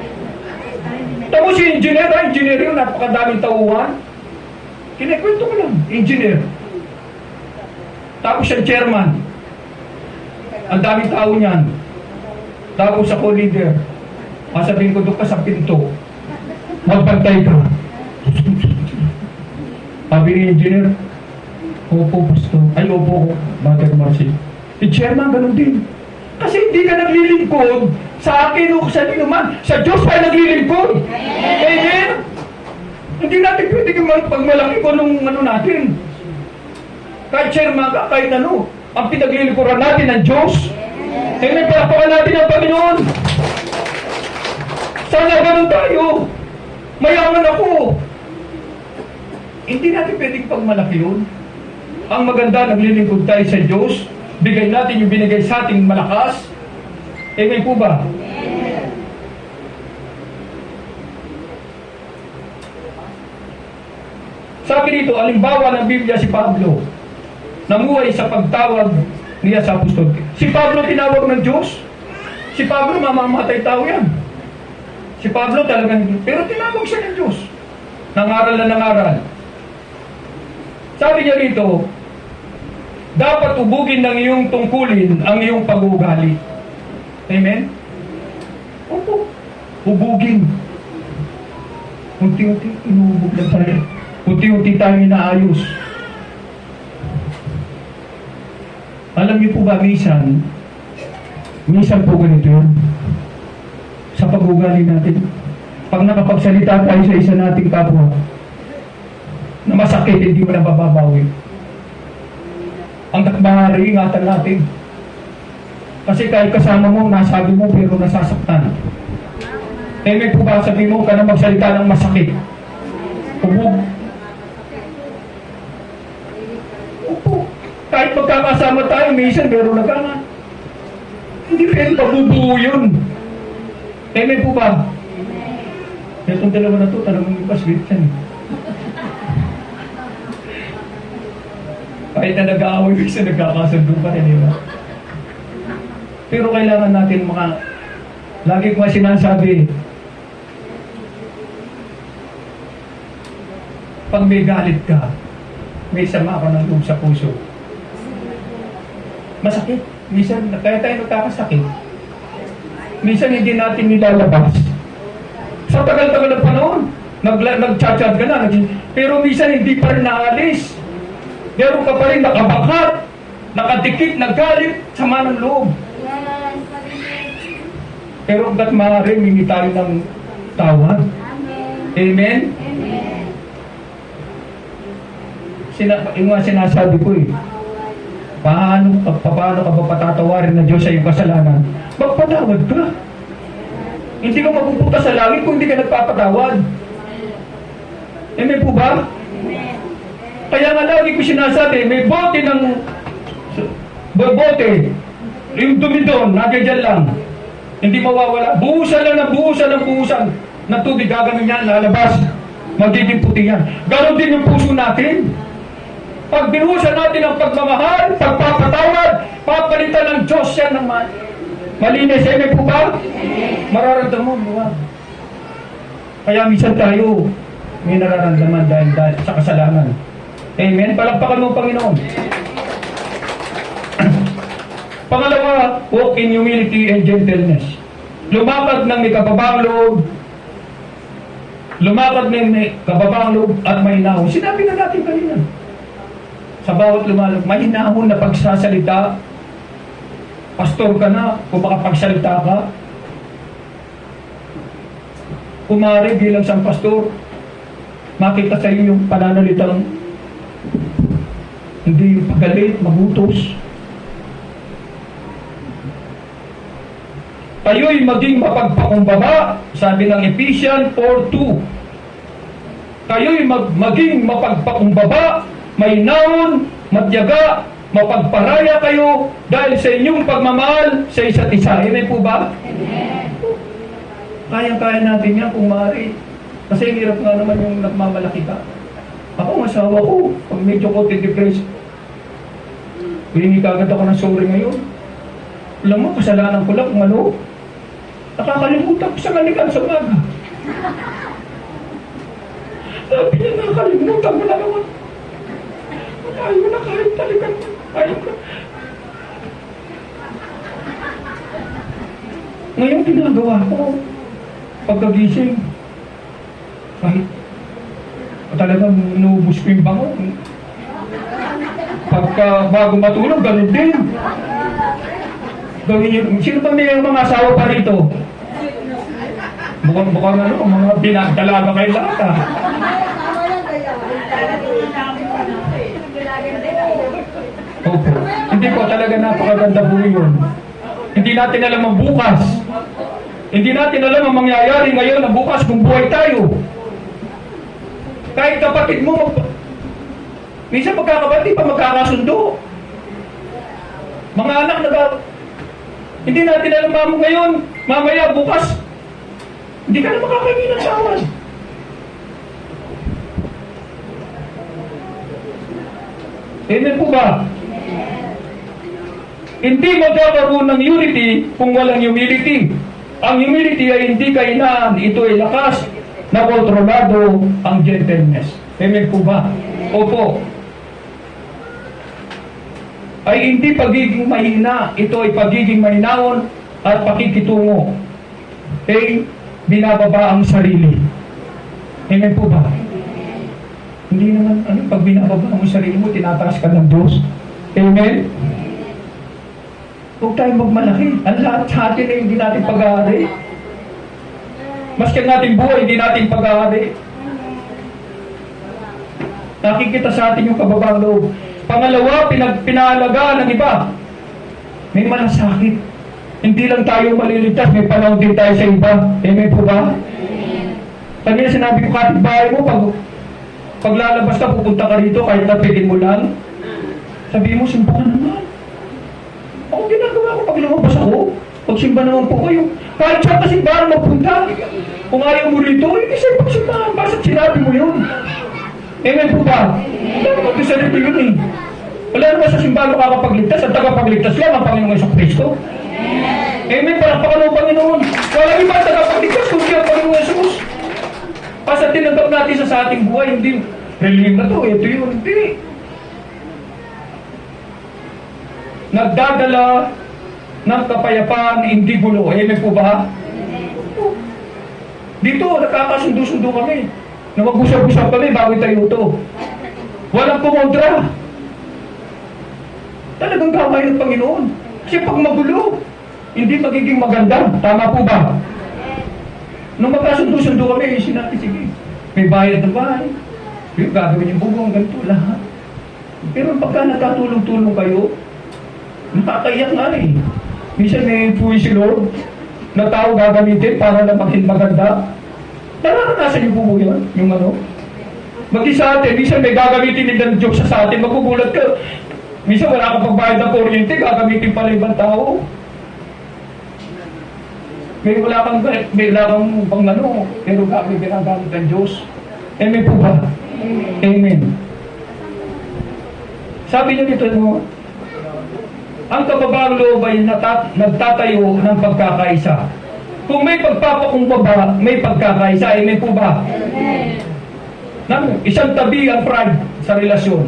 S9: Tapos si engineer yun, napakadaming tauhan. Kinikwento ko lang, engineer. Tapos siya chairman. Ang daming tao niyan. Tapos ako leader. Sabihin ko doon ka sa pinto. Magbantay ka. Sabi ni engineer, opo, pastor. Ay, opo, Brother Marcy. Si chairman, ganun din. Kasi hindi ka naglilingkod sa akin o sa sino man. Sa Diyos pa naglilingkod. Amen? Hindi natin pwede pagmalaki ko nung natin. Kahit chairman ka, kahit ano. Ang pinaglilingkuran natin ng Diyos. Amen, palapakan natin ang Panginoon. Sana ganun tayo. Mayaman ako. Hindi natin pwedeng pagmalaki yun. Ang maganda, naglilingkod tayo sa Diyos. Bigay natin yung binigay sa ating malakas. Amen po ba? Sabi dito, alimbawa ng Biblia si Pablo. Namuhay sa pagtawag niya sa apostol. Si Pablo tinawag ng Diyos. Si Pablo mamamatay tao yan. Si Pablo talagang, pero tinawag siya ng Diyos. Nangaral na nangaral. Sabi niya rito, dapat ubugin ng iyong tungkulin ang iyong pag-uugali. Amen? Opo. Ubugin. Unti-unti, inuubog na tayo. Unti-unti tayo inaayos. Alam niyo po ba, minsan po ganito yun. Sa pag-uugali natin. Pag nakapagsalita tayo sa isa nating kapwa, na masakit, hindi mo na bababawi. Ang maaari, ingatan natin. Kasi kahit kasama mo, nasabi mo, pero nasasaktan. Amen po ba? Sabi mo ka na magsalita ng masakit. Ubog. Opo. Kahit magkakasama tayo, minsan meron na gana. Hindi rin pabubuo yun. Amen po ba? Itong dalawa na to, talagang ipasweet yan. Kahit na nag-aaway, kasi nagkakasundo pa rin, di ba? Pero kailangan natin lagi ko sinasabi, pag may galit ka, may sama ka ng loob sa puso. Masakit. Minsan, kaya tayo nagkakasakit. Minsan hindi natin nilalabas. Sa tagal-tagal ng panahon, nag-chat-chat ka na, pero minsan hindi pa rin naalis. Meron ka pa rin nakabakat, nakadikit, nagalit, sama ng loob. Pero hanggat maaari, mingi tayo ng tawad. Amen? Yung nga sinasabi ko paano ka ba patatawarin na Diyos sa iyong kasalanan? Magpatawad ka. Hindi ka mapupunta sa langit kung hindi ka nagpapatawad. Amen po ba? Kaya nga lagi ko sinasabi, may bote yung dumi doon, nagyan lang. Hindi mawawala. Buhusan lang ng buhusan ng tubig, gagawin yan, lalabas. Magiging puti yan. Ganon din yung puso natin. Pag binuhusan natin ang pagmamahal, pagpapatawad, papalitan ng Diyos yan ng malinis. Amen po ba? Mararamdaman mo ba? Kaya minsan tayo may nararamdaman dahil sa kasalanan. Amen? Palagpakan mo, Panginoon. Pangalawa, walk in humility and gentleness. Lumakad ng may kababang loob. Lumakad ng may kababang loob at mahinahon. Sinabi na natin kanina. Sa bawat lumalog, mahinahon na pagsasalita. Pastor ka na, kung makapagsalita ka. Kumari bilang isang pastor, makita sa iyo yung pananalitang hindi yung pagalit, magutos. Kayo'y maging mapagpakumbaba, sabi ng Ephesians 4:2. Kayo'y maging mapagpakumbaba, may naon, matyaga, Mapagparaya kayo dahil sa inyong pagmamahal sa isa't isa. Amen po ba? Kaya-kaya natin yan kung maaari. Kasi hirap nga naman yung nagmamalaki ka. Ako, asawa ko, pag medyo ko depressed, hihingi ka agad ako ng sorry ngayon. Alam mo, kasalanan ko lang kung ano. Nakakalimutan ko sa kanikan sa umaga. Sabi niya, nakakalimutan ko na naman. Ayaw mo na kahit talagang. Ayaw ko. Ngayon, ginagawa ko. Pagkagising, kahit talagang inuubos ko yung bangon. Pagka bago matulog, ganun din. Gawin niyo, sino ba may mga asawa pa rito? Mukhang ano, mga pinagdalaga kayo lahat ah. Opo. Hindi po, talaga napakaganda po yun. Hindi natin alam ang bukas. Hindi natin alam ang mangyayari ngayon na bukas kung buhay tayo. Kahit kapatid mo, minsan magkakapatid pa magkakasundo. Mga anak hindi natin alam mo ngayon, mamaya, bukas, hindi ka na makakainin ng sawan. Amen po ba? Hindi magkakaroon ng unity kung walang humility. Ang humility ay hindi kainaan, ito ay lakas na kontrolado ang gentleness. Amen po ba? Opo. Ay hindi pagiging mahina, ito ay pagiging mahinaon at pakikitungo. Binababa ang sarili. Amen po ba? Hindi naman, pag binababa mo sarili mo, tinataas ka ng Diyos. Amen? Huwag tayong magmalaki. Ang lahat sa atin ay hindi natin pag-aari. Maski ang ating buhay, hindi natin pag-aari. Nakikita sa atin yung kababang loob. Pangalawa, pinahalagaan ng iba. May malasakit. Hindi lang tayo maliligtas, may panahon din tayo sa iba. Amen po ba? Kanina sinabi ko, kapitbahay mo, pag lalabas ka, pupunta ka rito, kahit napitin mo lang, sabi mo, simba ka naman. Ako ginagawa ko pag lumabas ako, pagsimba naman po kayo. Kahit saan ka simbahan magpunta, kung ayaw mo rito, hindi sa'yo pagsimbahan. Bakit sinabi mo yun? Amen po ba? Wala naman doon sa rito yun eh. Wala naman sa simbahan makakapagligtas, at tagapagligtas lang ang Panginoong Jesucristo. Amen, palakpakan ng Panginoon. Wala iba ang tagapagligtas kundi ang Panginoong Jesus. Basta tinanggap natin sa ating buhay, hindi religion na to, ito yun, hindi. Nagdadala ng kapayapaan, hindi gulo. Amen po ba? Dito, nakakasundo-sundo kami. Na mag-usap-usap kami bago tayo ito. Walang kumontra. Talagang kamay ng Panginoon. Kasi pag magulo, hindi magiging maganda. Tama po ba? Nung magkasundo-sundo kami, sinabi, sige, may bayad na bahay. Yung gagawin yung bubong, ganito, lahat. Pero pagka nagkatulong-tulong kayo, nakakaiyak nga eh. Minsan may puwi si Lord na tao gagamitin para na maging maganda. Nararanasan niyo po yan, yung ano? Maging sa atin, minsan may gagamitin din ng Diyos sa atin, magugulat ka. Minsan wala kang pagbayad ng kuryente, gagamitin pala ibang tao. May wala kang pang ano, pero ginagamit ng Diyos. Amen po ba? Amen. Sabi niyo dito, ang kababang loob ay nagtatayo ng pagkakaisa. Kung may pagpapakumbaba, may pagkakaisa. Amen po ba? Amen. Isang tabi ang pride sa relasyon.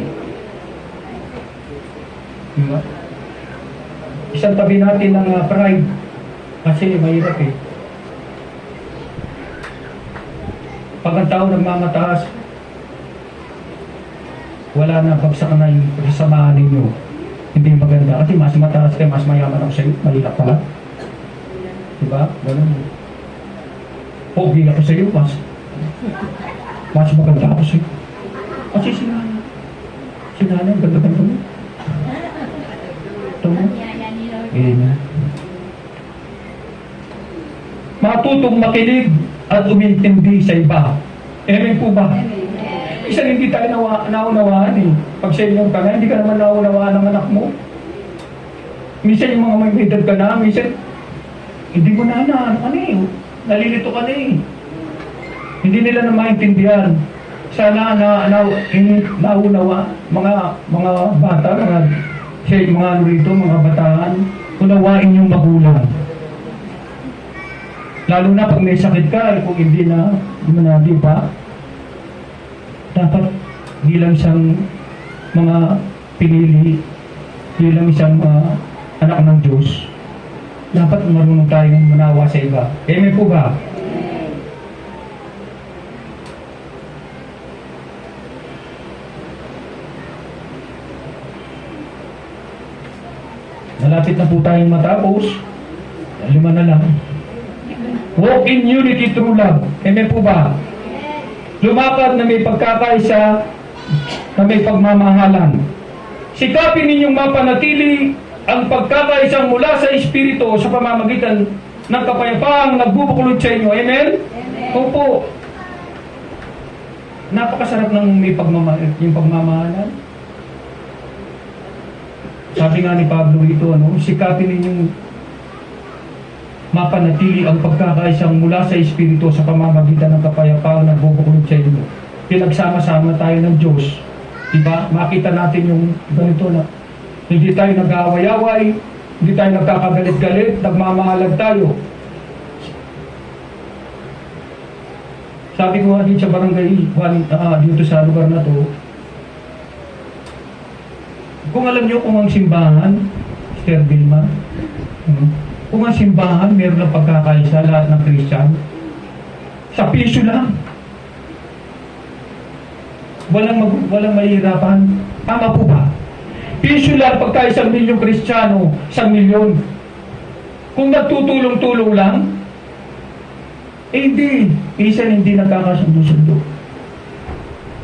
S9: Diba? Isang tabi natin ng pride. Kasi mahirap eh. Pag ang tao nagmamataas, wala na bagsak na yung pagsasamahan ninyo. Hindi maganda. Kasi mas mataas kayo, mas mayaman ako sa'yo. Mahirap ka. Diba? Ganun. Pogi ako sa'yo, mas maganda ako sa'yo. Kasi sinana, ganda-ganda mo. Ito mo. Amen. Matutong makinig at umintindi sa iba. Amen po ba? Minsan hindi tayo naunawaan eh. Pag senior ka na, hindi ka naman naunawaan ng anak mo. Minsan yung mga may edad ka na, minsan hindi mo na nalilito ka na eh. Hindi nila na maintindihan. Sana naunawa mga bata, mga ano rito, mga bataan, unawain yung magulang. Lalo na pag may sakit ka, kung hindi na, di ba? Dapat bilang isang mga pinili, bilang isang anak ng Diyos, dapat marunong tayong manawa sa iba. Amen po ba? Malapit na po tayong matapos. 5 na lang. Walk in unity through love. Amen po ba? Lumakad na may pagkakaisa, na may pagmamahalan. Sikapin ninyong mapanatili ang pagkakaisang mula sa Espiritu sa pamamagitan ng kapayapaang nagbubuklod sa inyo. Amen? Opo. Napakasarap ng may pagmamahalan. Sabi nga ni Pablo ito, sikapin ninyong mapanatili ang pagkakaisang mula sa Espiritu sa pamamagitan ng kapayapaan na bubuklod sa inyo. Pinagsama-sama tayo ng Diyos. Diba? Makita natin yung ganito na hindi tayo nag-aaway-away, hindi tayo nagkakagalit-galit, nagmamahalag tayo. Sabi ko nga dito sa barangay, dito sa lugar na to, kung alam nyo kung ang simbahan, Sister Vilma, kung ang simbahan, meron ng pagkakaisa lahat ng Christian, sa piso lang. Walang mahihirapan. Tama po ba? Piso lang pagka 1 milyong Kristiyano, 1 milyon. Kung nagtutulong-tulong lang, hindi. Hindi nagkakasundo-sundo.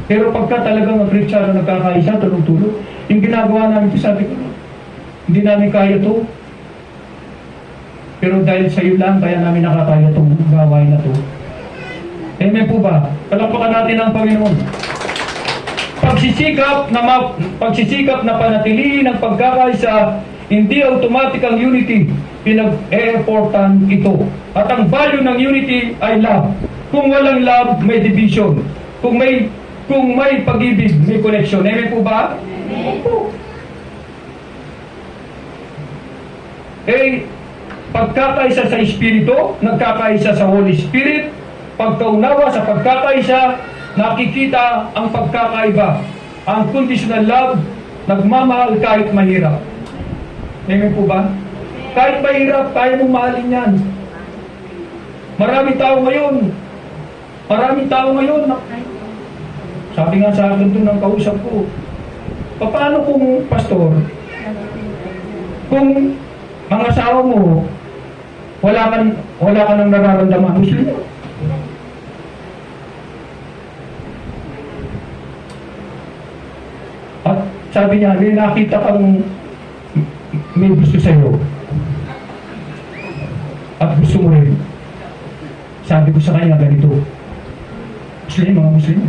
S9: Pero pagka talagang ang Kristiyano nagkakaisa, tulong-tulong, yung ginagawa namin ito, sabi ko, hindi namin kaya ito. Pero dahil sa iyo lang, kaya namin nakakaya itong gawain na ito. Amen po ba? Palakpakan natin ang Panginoon. Pagsisikap na panatilihin ang pagkakaisa, hindi automatic ang unity. Pinag-e-effortan ito. At ang value ng unity ay love. Kung walang love, may division. Kung may pag-ibig, may connection. Amen po ba? Amen po. Pagkakaisa sa Espiritu, nagkakaisa sa Holy Spirit, pagkaunawa sa pagkakaisa, nakikita ang pagkakaiba. Ang conditional love, nagmamahal kahit mahirap. Amen po ba? Kahit mahirap, kaya mong mahalin yan. Maraming tao ngayon, sabi nga sa akin doon ng kausap ko, paano kung pastor, kung mga asawa mo, wala ka nang nararamdaman, Muslim. At sabi niya, may nakita kang may gusto sa'yo. At gusto mo rin. Sabi ko sa kanya ganito, mga Muslim,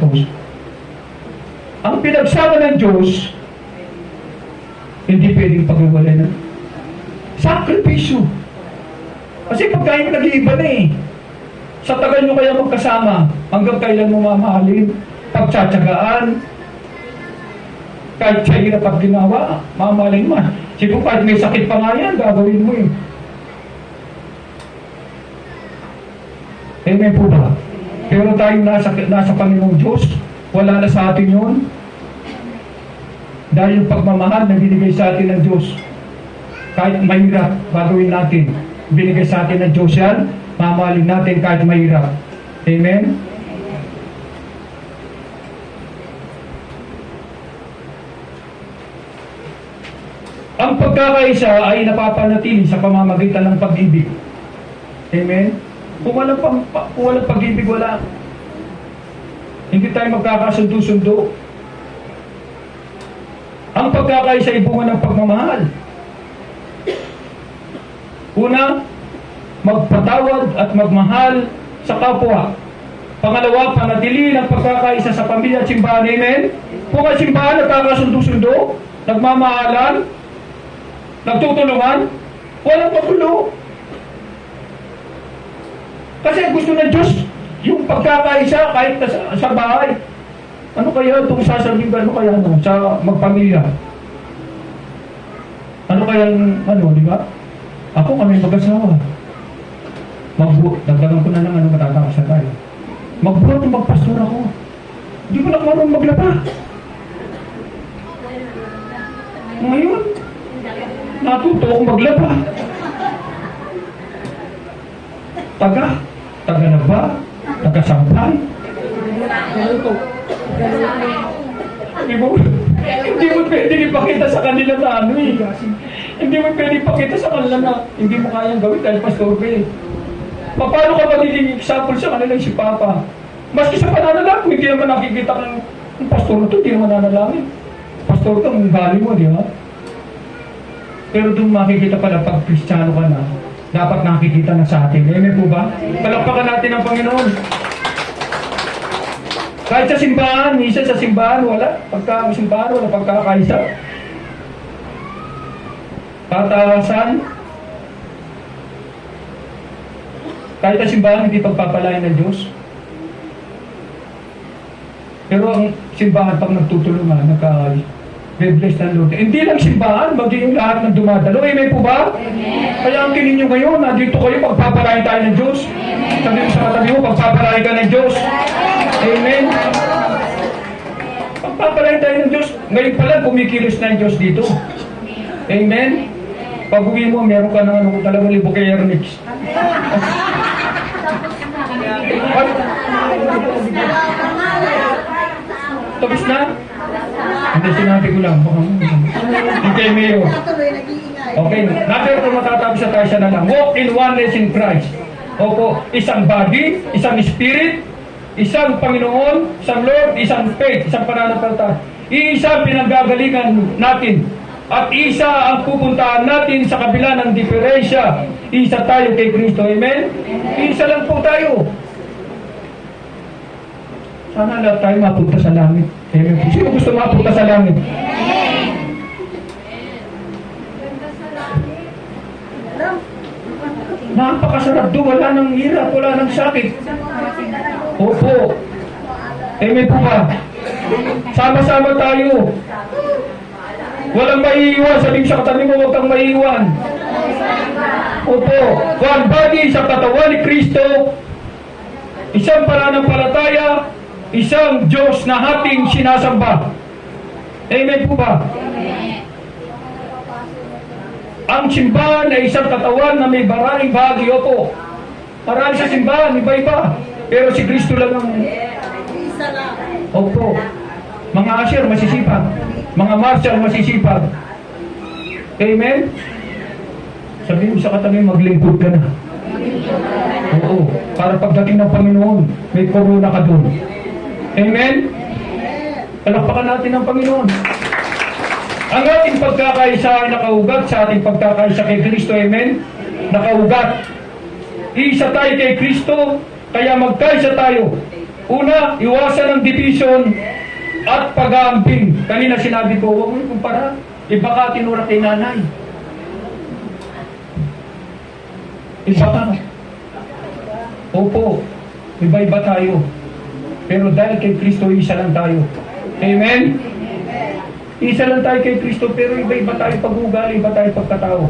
S9: ang pinagsama ng Diyos, hindi pwedeng paghiwalay na. Sakripisyo. Kasi pagkain nag-iiba na eh. Sa tagal nyo kaya magkasama, hanggang kailan mo mamahalin, pagtsatsagaan, kahit sa hirap at ginawa, mamahalin mo. Siguro kahit may sakit pa nga yan, gagawin mo eh. Amen po ba? Pero tayong nasa Panginoong Diyos, wala na sa atin yun. Dahil yung pagmamahal na binigay sa atin ng Diyos, kahit mahirap, gagawin natin. Binigay sa atin ng Diyos yan, mamahalin natin kahit mahirap. Amen? Ang pagkakaisa ay napapanatili sa pamamagitan ng pag-ibig. Amen? Kung walang pag-ibig, wala. Hindi tayo magkakasundo-sundo. Ang pagkakaisa ay bunga ng pagmamahal. Una, magpatawad at magmahal sa kapwa. Pangalawa, panatili ng pagkakaisa sa pamilya at simbahan. Amen? Kung ang simbahan nagkakasundo-sundo, nagmamahalan, nagtutulungan, walang magulo. Kasi gusto ng Diyos yung pagkakaisa kahit sa bahay. Ano kaya itong sasabihin ba? Ano kaya sa magpamilya? Ano kaya di ba? Ako kami mag-asawa. Dagdagan ko na lang matatapos na tayo. Magbuhat ng magpastor ako. Hindi ko na marunong maglaba. Ngayon, natuto akong maglaba. Taga na ba? Taga-sampay? Hindi mo pwede ipakita sa kanila na Hindi mo pwede ipakita sa kanila na hindi mo kayang gawin dahil pastor ka eh. Paano ka magiging example sa kanila si Papa? Maski sa pananalangin, kung hindi naman nakikita ng pastor na ito, hindi naman nanalangin. Pastor ito, ang galing mo, di ba? Pero doon makikita pala pag Kristiyano ka na, dapat nakikita na sa atin. Amen po ba? Palakpakan natin ang Panginoon. Kahit sa simbahan, minsan sa simbahan, wala. Pagka simbahan, wala pagkakaisa. Pataasan. Kahit sa simbahan, hindi pagpapalain ng Diyos. Pero ang simbahan, pag nagtutulungan, nagka-bless ng Lord. Hindi lang simbahan, maging yung lahat ng dumadalo. Amen po ba? Amen. Kaya ang kinin nyo ngayon, nandito kayo, pagpapalain tayo ng Diyos. Sabi mo sa katabi mo, pagpapalain ka ng Diyos. Amen. Pagpapalain tayo ng Diyos. Ngayon pala, kumikilos na yung Diyos dito. Amen. Pag uwi mo, meron ka ng talagang libo kay Ernix. Tapos na? Hindi, sinabi ko lang. Hindi kayo mayo. Okay, natin kung matatapos na tayo siya na lang. Walk in oneness in Christ. Opo, isang body, isang spirit, isang Panginoon, isang Lord, isang faith, isang pananampalataya. Isa pinanggagalingan natin. At isa ang pupuntahan natin sa kabila ng diferensya. Isa tayo kay Kristo. Amen? Isa lang po tayo. Sana lahat tayo mapunta sa langit. Amen. Sino gusto mapunta sa langit? Napakasarap doon. Wala nang hirap, wala nang sakit. Opo. Amen po ba? Sama-sama tayo. Walang maiiwan. Sabihin sa katabi mo, huwag kang maiiwan. Opo. One body, isang katawan ni Kristo. Isang pananampalataya, isang Diyos na ating sinasamba. Amen po ba? Ang simbahan ay isang katawan na may maraming bahagi. Opo. Marami sa simbahan, iba-iba. Pero si Kristo lang ang... Opo. Mga usher, masisipag. Mga marshal, masisipag. Amen? Sabihin mo sa katabi, maglingkod ka na. Oo. Para pagdating ng Panginoon, may corona ka doon. Amen? Palakpakan natin ang Panginoon. Ang ating pagkakaisa ay nakaugat sa ating pagkakaisa kay Kristo. Amen? Nakaugat. Isa tayo kay Kristo, kaya magkaisa tayo. Una, iwasan ang division at pag-aambing. Kanina sinabi ko, huwag mo kumpara. Iba ka tinura kay nanay. Iba ka. Opo, iba-iba tayo. Pero dahil kay Kristo, isa lang tayo. Amen? Isa lang tayo kay Kristo, pero iba-iba tayo pag-ugali, iba tayo pagkatao.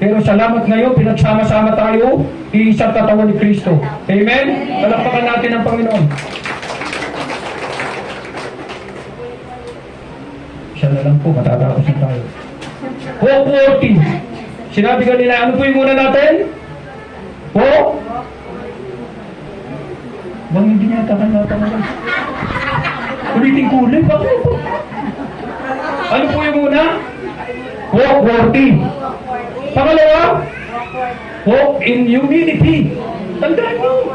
S9: Pero salamat ngayon, pinagsama-sama tayo, iisang katawan ni Kristo. Amen? Palakpakan natin ang Panginoon. Isa na lang po, matatapos na tayo. Walk worthy. Sinabi kanina, ano po yung muna natin? Walk? Bang hindi niya takan-takan. Ulitin ko ulit. Bakit po? Ano po yung muna? Walk worthy. Pangalawa? Walk in humility. Tandaan nyo.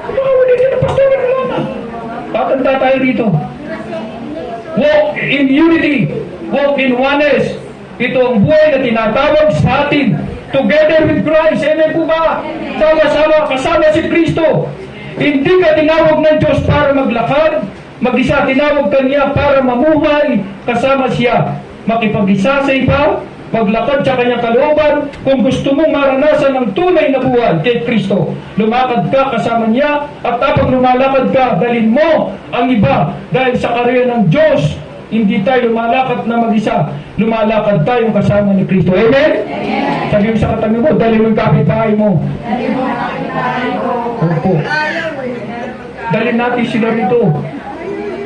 S9: Baka ulit yun na pastor na lang. Tatanda tayo dito. Walk in unity. Walk in oneness. Ito ang buhay na tinatawag sa atin. Together with Christ. Amen po ba? Sama-sama, kasama si Kristo. Hindi ka tinawag ng Diyos para maglakad, mag-isa. Tinawag ka niya para mamuhay kasama siya, makipag-isa sa iba, maglakad sa kanyang kalooban. Kung gusto mong maranasan ang tunay na buhay kay Kristo, lumakad ka kasama niya, at habang lumalakad ka, dalhin mo ang iba. Dahil sa karya ng Diyos, hindi tayo lumalakad na mag-isa, lumalakad tayong kasama ni Kristo. Amen? Sabi mo sa katabi mo, dalhin mo yung kapitbahay mo. Opo. Dalhin natin sila rito.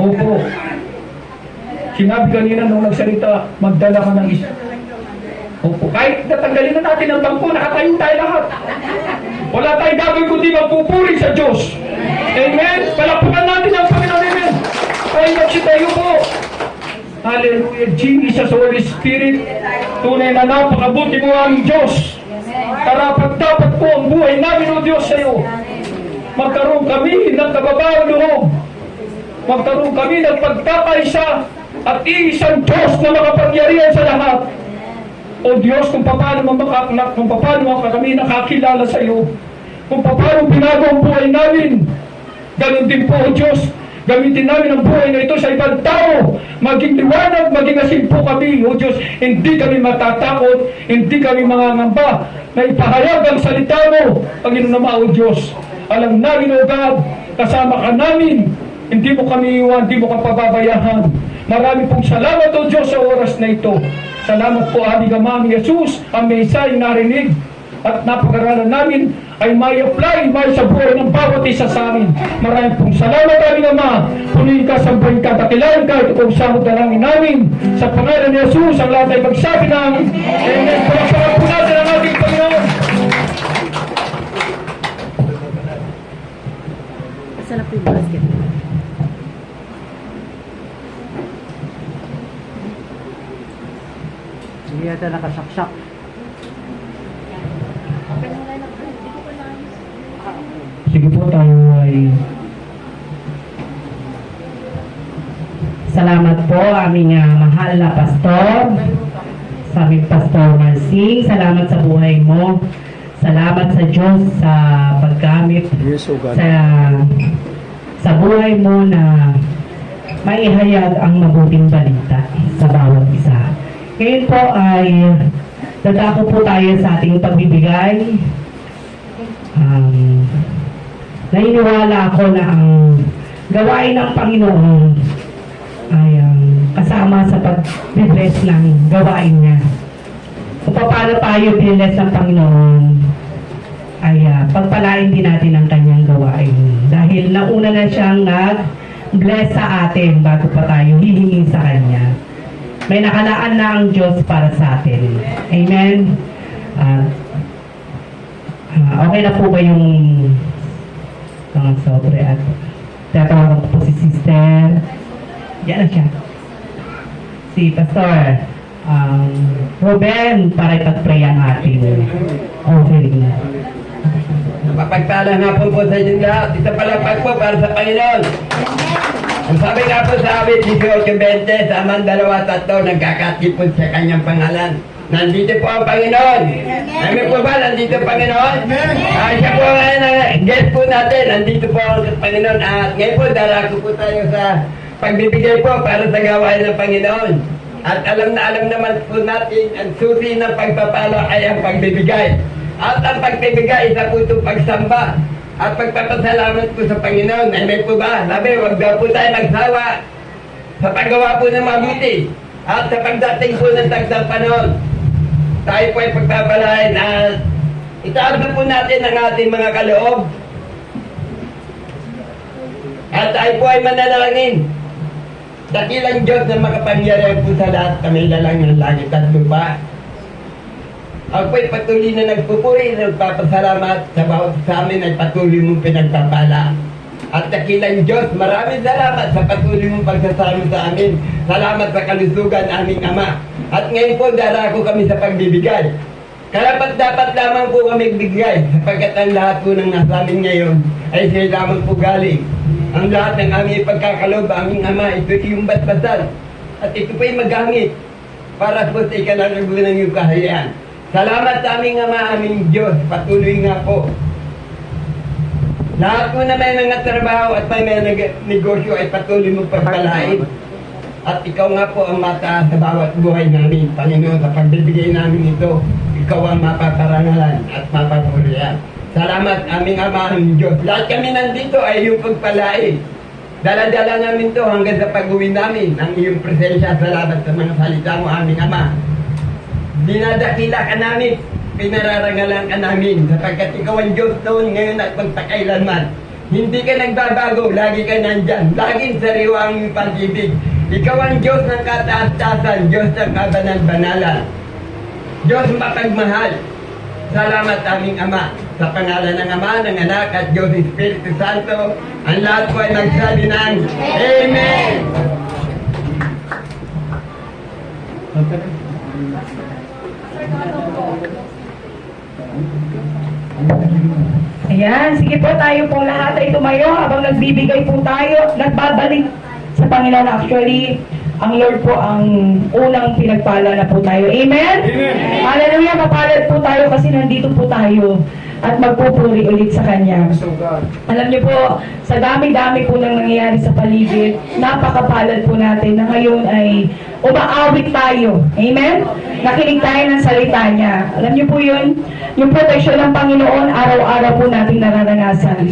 S9: Opo. Sinabi kanina nung nagsalita, magdala ka ng isa. Opo. Kahit natanggalin na natin ang bangko, nakatayo tayo lahat. Wala tayong gagawin kundi magpupuri sa Diyos. Amen? Palakpakan natin ang Panginoon. Amen? Ay, tayo po. Hallelujah. Jesus, Holy Spirit. Tunay na napakabuti mo ang Diyos. Karapat-dapat po ang buhay namin, O Diyos, sa iyo. Magkaroon kami ng kababawang loob. Magkaroon kami ng pagkakaisa at iisang Diyos na makapangyarihan sa lahat. O Diyos, kung paano kami nakakilala sa iyo, kung paano binago ang buhay namin, ganun din po, O Diyos, gamitin namin ang buhay na ito sa ibang tao. Maging liwanag, maging asin po kami, O Diyos. Hindi kami matatakot, hindi kami mangangamba na ipahayag ang salita mo, Panginoon naman, O Diyos. Alam namin, O God, kasama ka namin. Hindi mo kami iwan, hindi mo ka pababayahan. Marami pong salamat, O Diyos, sa oras na ito. Salamat po, aming Ama, aming Jesus, ang may isa'y narinig at napag-aralan namin ay may apply, may sa buhay ng bawat isa sa amin. Maraming pong salamat, aming Ama. Punuin ka, sambahin ka, dakilain ka, ito kong samot dalangin namin. Sa pangalan ni Jesus, ang lahat ay magsabi ng Amen. Palakpakan po natin ang ating Panginoon.
S2: Sarap yung basket. Hindi yata nakasaksak.
S9: Sige po, tayo ay
S2: Salamat po aming mahal na pastor, sa aming Pastor Marsing. Salamat sa buhay mo. Salamat sa Diyos sa paggamit sa buhay mo na maihayag ang mabuting balita sa bawat isa. Ngayon po ay dadako po tayo sa ating pagbibigay. Naniniwala ako na ang gawain ng Panginoon ay kasama sa pag-bless ng gawain niya. Kung paano tayo bless ng Panginoon, ay pagpalain din natin ang kanyang gawain. Dahil nauna na siyang nag-bless sa atin bago pa tayo hihingi sa kanya. May nakalaan na ang Diyos para sa atin. Amen? Okay na po ba yung mga sobre at tatawagan ko po si Sister. Yan na siya. Si Pastor Ruben para ipag-pray ang ating offering.
S10: Mapagpala nga po sa inyo lahat. Isa palapag po para sa Panginoon. Ang sabi nga po sa awit 18:20, sa aman 2-3 nagkakatipon sa kanyang pangalan. Nandito po ang Panginoon. Amen po ba? Nandito ang Panginoon? Siya po ang guest po natin. Nandito po ang Panginoon. At ngayon po, darako po tayo sa pagbibigay po para sa gawain ng Panginoon. At alam naman po natin, ang susi ng pagpapalo ay ang pagbibigay. At ang pagbibigay, isa po itong pagsamba. At pagpapasalamat po sa Panginoon. Amen po ba? Sabi, huwag daw po tayo magsawa sa paggawa po ng mabuti. At sa pagdating po ng tagdang panahon, tayo po ay pagpapalain at itaas po natin ang ating mga kaloob. At tayo po ay manalangin. Dakilang Diyos na makapangyarihan po sa lahat, kami lalang ng langit at lupa. Ako po ay patuloy na nagpupuri, nagpapasalamat sa bawat sa amin ay patuloy mong pinagpapala. At dakilang Diyos, maraming salamat sa patuloy mong pagsasama sa amin. Salamat sa kalusugan aming Ama. At ngayon po, darako kami sa pagbibigay. Karapat dapat lamang po kami bigay, sapagkat ang lahat po ng nasa amin ngayon ay siya lamang po galing. Ang lahat ng aming ipagkakalob, aming Ama, ito yung basbasan. At ito po ay magamit para po sa ikalalagunan yung kahayaan. Salamat sa aming Ama, aming Diyos. Patuloy nga po Lahat mo na may mga trabaho at may mga negosyo ay patuloy mong pagpalain. At ikaw nga po ang mataas sa bawat buhay namin, Panginoon, sa pagbibigay namin ito. Ikaw ang mapaparangalan at mapapurihan. Salamat aming Ama ng Diyos. Lahat kami nandito ay iyong pagpalain. Dala-dala namin to hanggang sa pag-uwi namin ang iyong presensya. Salamat sa mga salita mo aming Ama. Dinadakila ka namin, pinararangalan ka namin sapagkat ikaw ang Diyos noon, ngayon at magpakailanman. Hindi ka nagbabago, lagi ka nandyan. Laging sariwa ang iyong pag-ibig. Ikaw ang Diyos ng kataas-taasan, Diyos ng kabanan-banalan. Diyos mapagmahal. Salamat aming Ama. Sa pangalan ng Ama, ng Anak at Diyos Espiritu Santo, ang lahat po ay nagsabi ng Amen!
S1: Ayan, sige po tayo pong lahat ay tumayo habang nagbibigay po tayo, nagbabalik sa Panginoon. Actually, ang Lord po ang unang pinagpala na po tayo. Amen?
S9: Amen.
S1: Hallelujah, mapalad po tayo kasi nandito po tayo at magpupuri ulit sa Kanya.
S9: So God.
S1: Alam niyo po, sa dami-dami po nang nangyayari sa paligid, napakapalad po natin na ngayon ay umaawit tayo. Amen? Nakinig tayo ng salita niya. Alam niyo po yun, yung proteksyon ng Panginoon, araw-araw po natin nararanasan.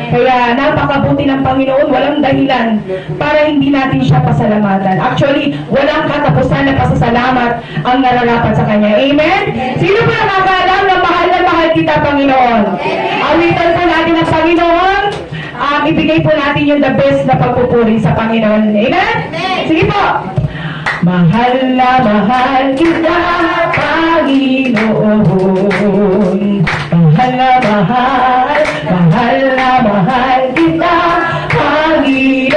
S1: Kaya napakabuti ng Panginoon, walang dahilan para hindi natin siya pasalamatan. Actually, walang katapusan na pasasalamat ang nararapat sa Kanya. Amen? Sino po nakakaalam na mahal kita, Panginoon? Awitan po natin ang Panginoon. Ibigay po natin yung the best na pagpupuri sa Panginoon. Amen? Sige po. Mahal na mahal kita, Panginoon. Mahal na mahal kita, Panginoon.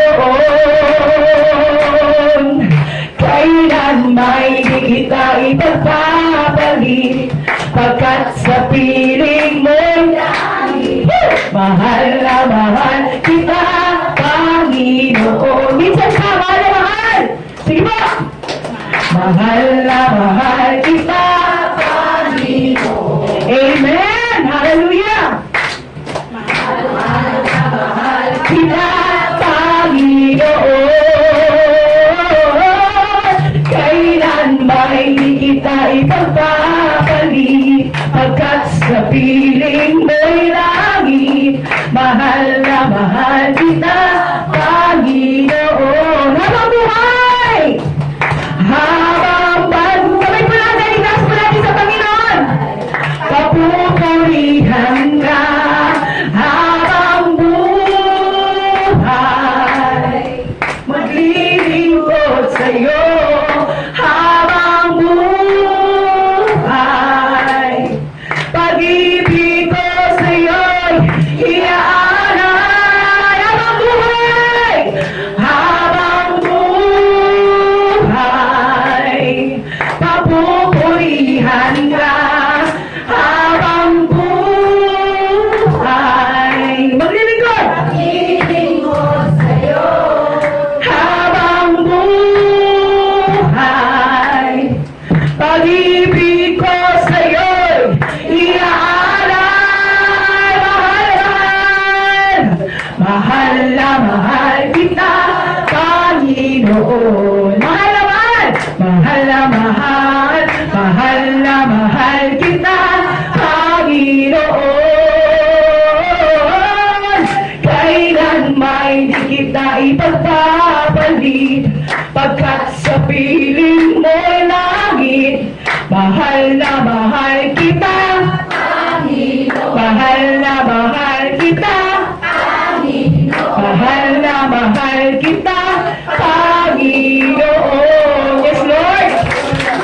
S1: Kailan may di kita ipagpapalit, pagkat sa piling mo'y langit. Mahal na mahal kita, Panginoon. Minsan pa, mahal na mahal. Sige po. Mahal na mahal kita, Panginoon. Amen. Hallelujah. Mahal na mahal kita, Panginoon. Kailan may di kita ipagpapalit, pagkat sa piling mo'y langit. Mahal na mahal kita, Panginoon. Habang buhay! Habang kamay po natin, itaas po natin sa Panginoon. Papupurihan ka habang buhay. Maglilingkod sa'yo habang buhay. Pag-ibig ko sa'yo'y iaalay habang buhay. Habang buhay. Papupurihan ka habang buhay. Maglilingkod! Maglilingkod sa'yo habang buhay. Pag-ibig ko sa'yo'y iaalay. Mahal na mahal kita, Panginoon. Mahal na mahal! Mahal na mahal, mahal na mahal kita, Panginoon. Kailan may di kita ipagpapalit, pagkat sa piling mo'y langit. Mahal na mahal kita, Panginoon. Mahal na mahal kita, Panginoon. Mahal na mahal kita, Panginoon. Yes, Lord.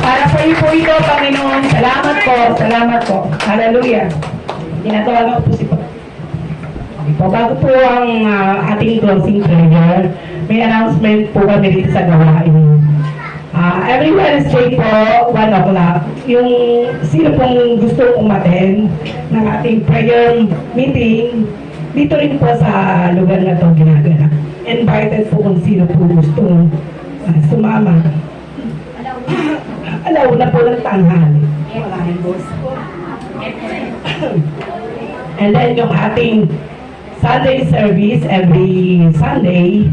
S1: Para sa iyo po ito, Panginoon. Salamat po. Salamat po. Hallelujah. Tinatawagan ko po si bago po ang ating closing prayer, may announcement po kami dito sa gawain. Every Wednesday po, 1 o'clock, yung sino pong gusto umattend ng ating prayer meeting, dito rin po sa lugar na ito ginagana. Invited po kung sino po gusto sumama. Alaw na po ng tanghali. And then yung ating
S2: Sunday service every Sunday,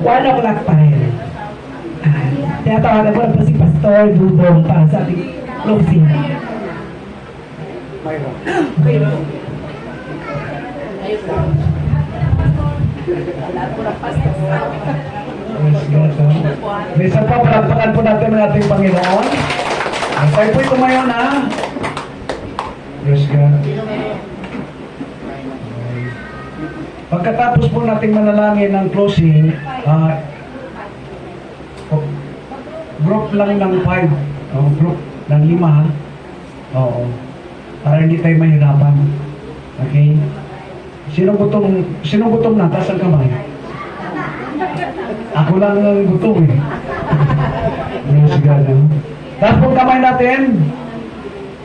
S2: 1 o'clock pa rin. Tinatawagan ko na po si Pastor Dudong para sa ating closing.
S9: Minsan pa, palagpakan po natin ang ating Panginoon. Tayo po'y tumayo na. Yes, God. Pagkatapos po nating manalangin ng closing, group lang ng 5, group ng 5, oo, para hindi tayo mahirapan. Okay? Sino gutom na? Taas ang kamay. Ako lang ang gutom eh. Yes, God. Taas pong kamay natin.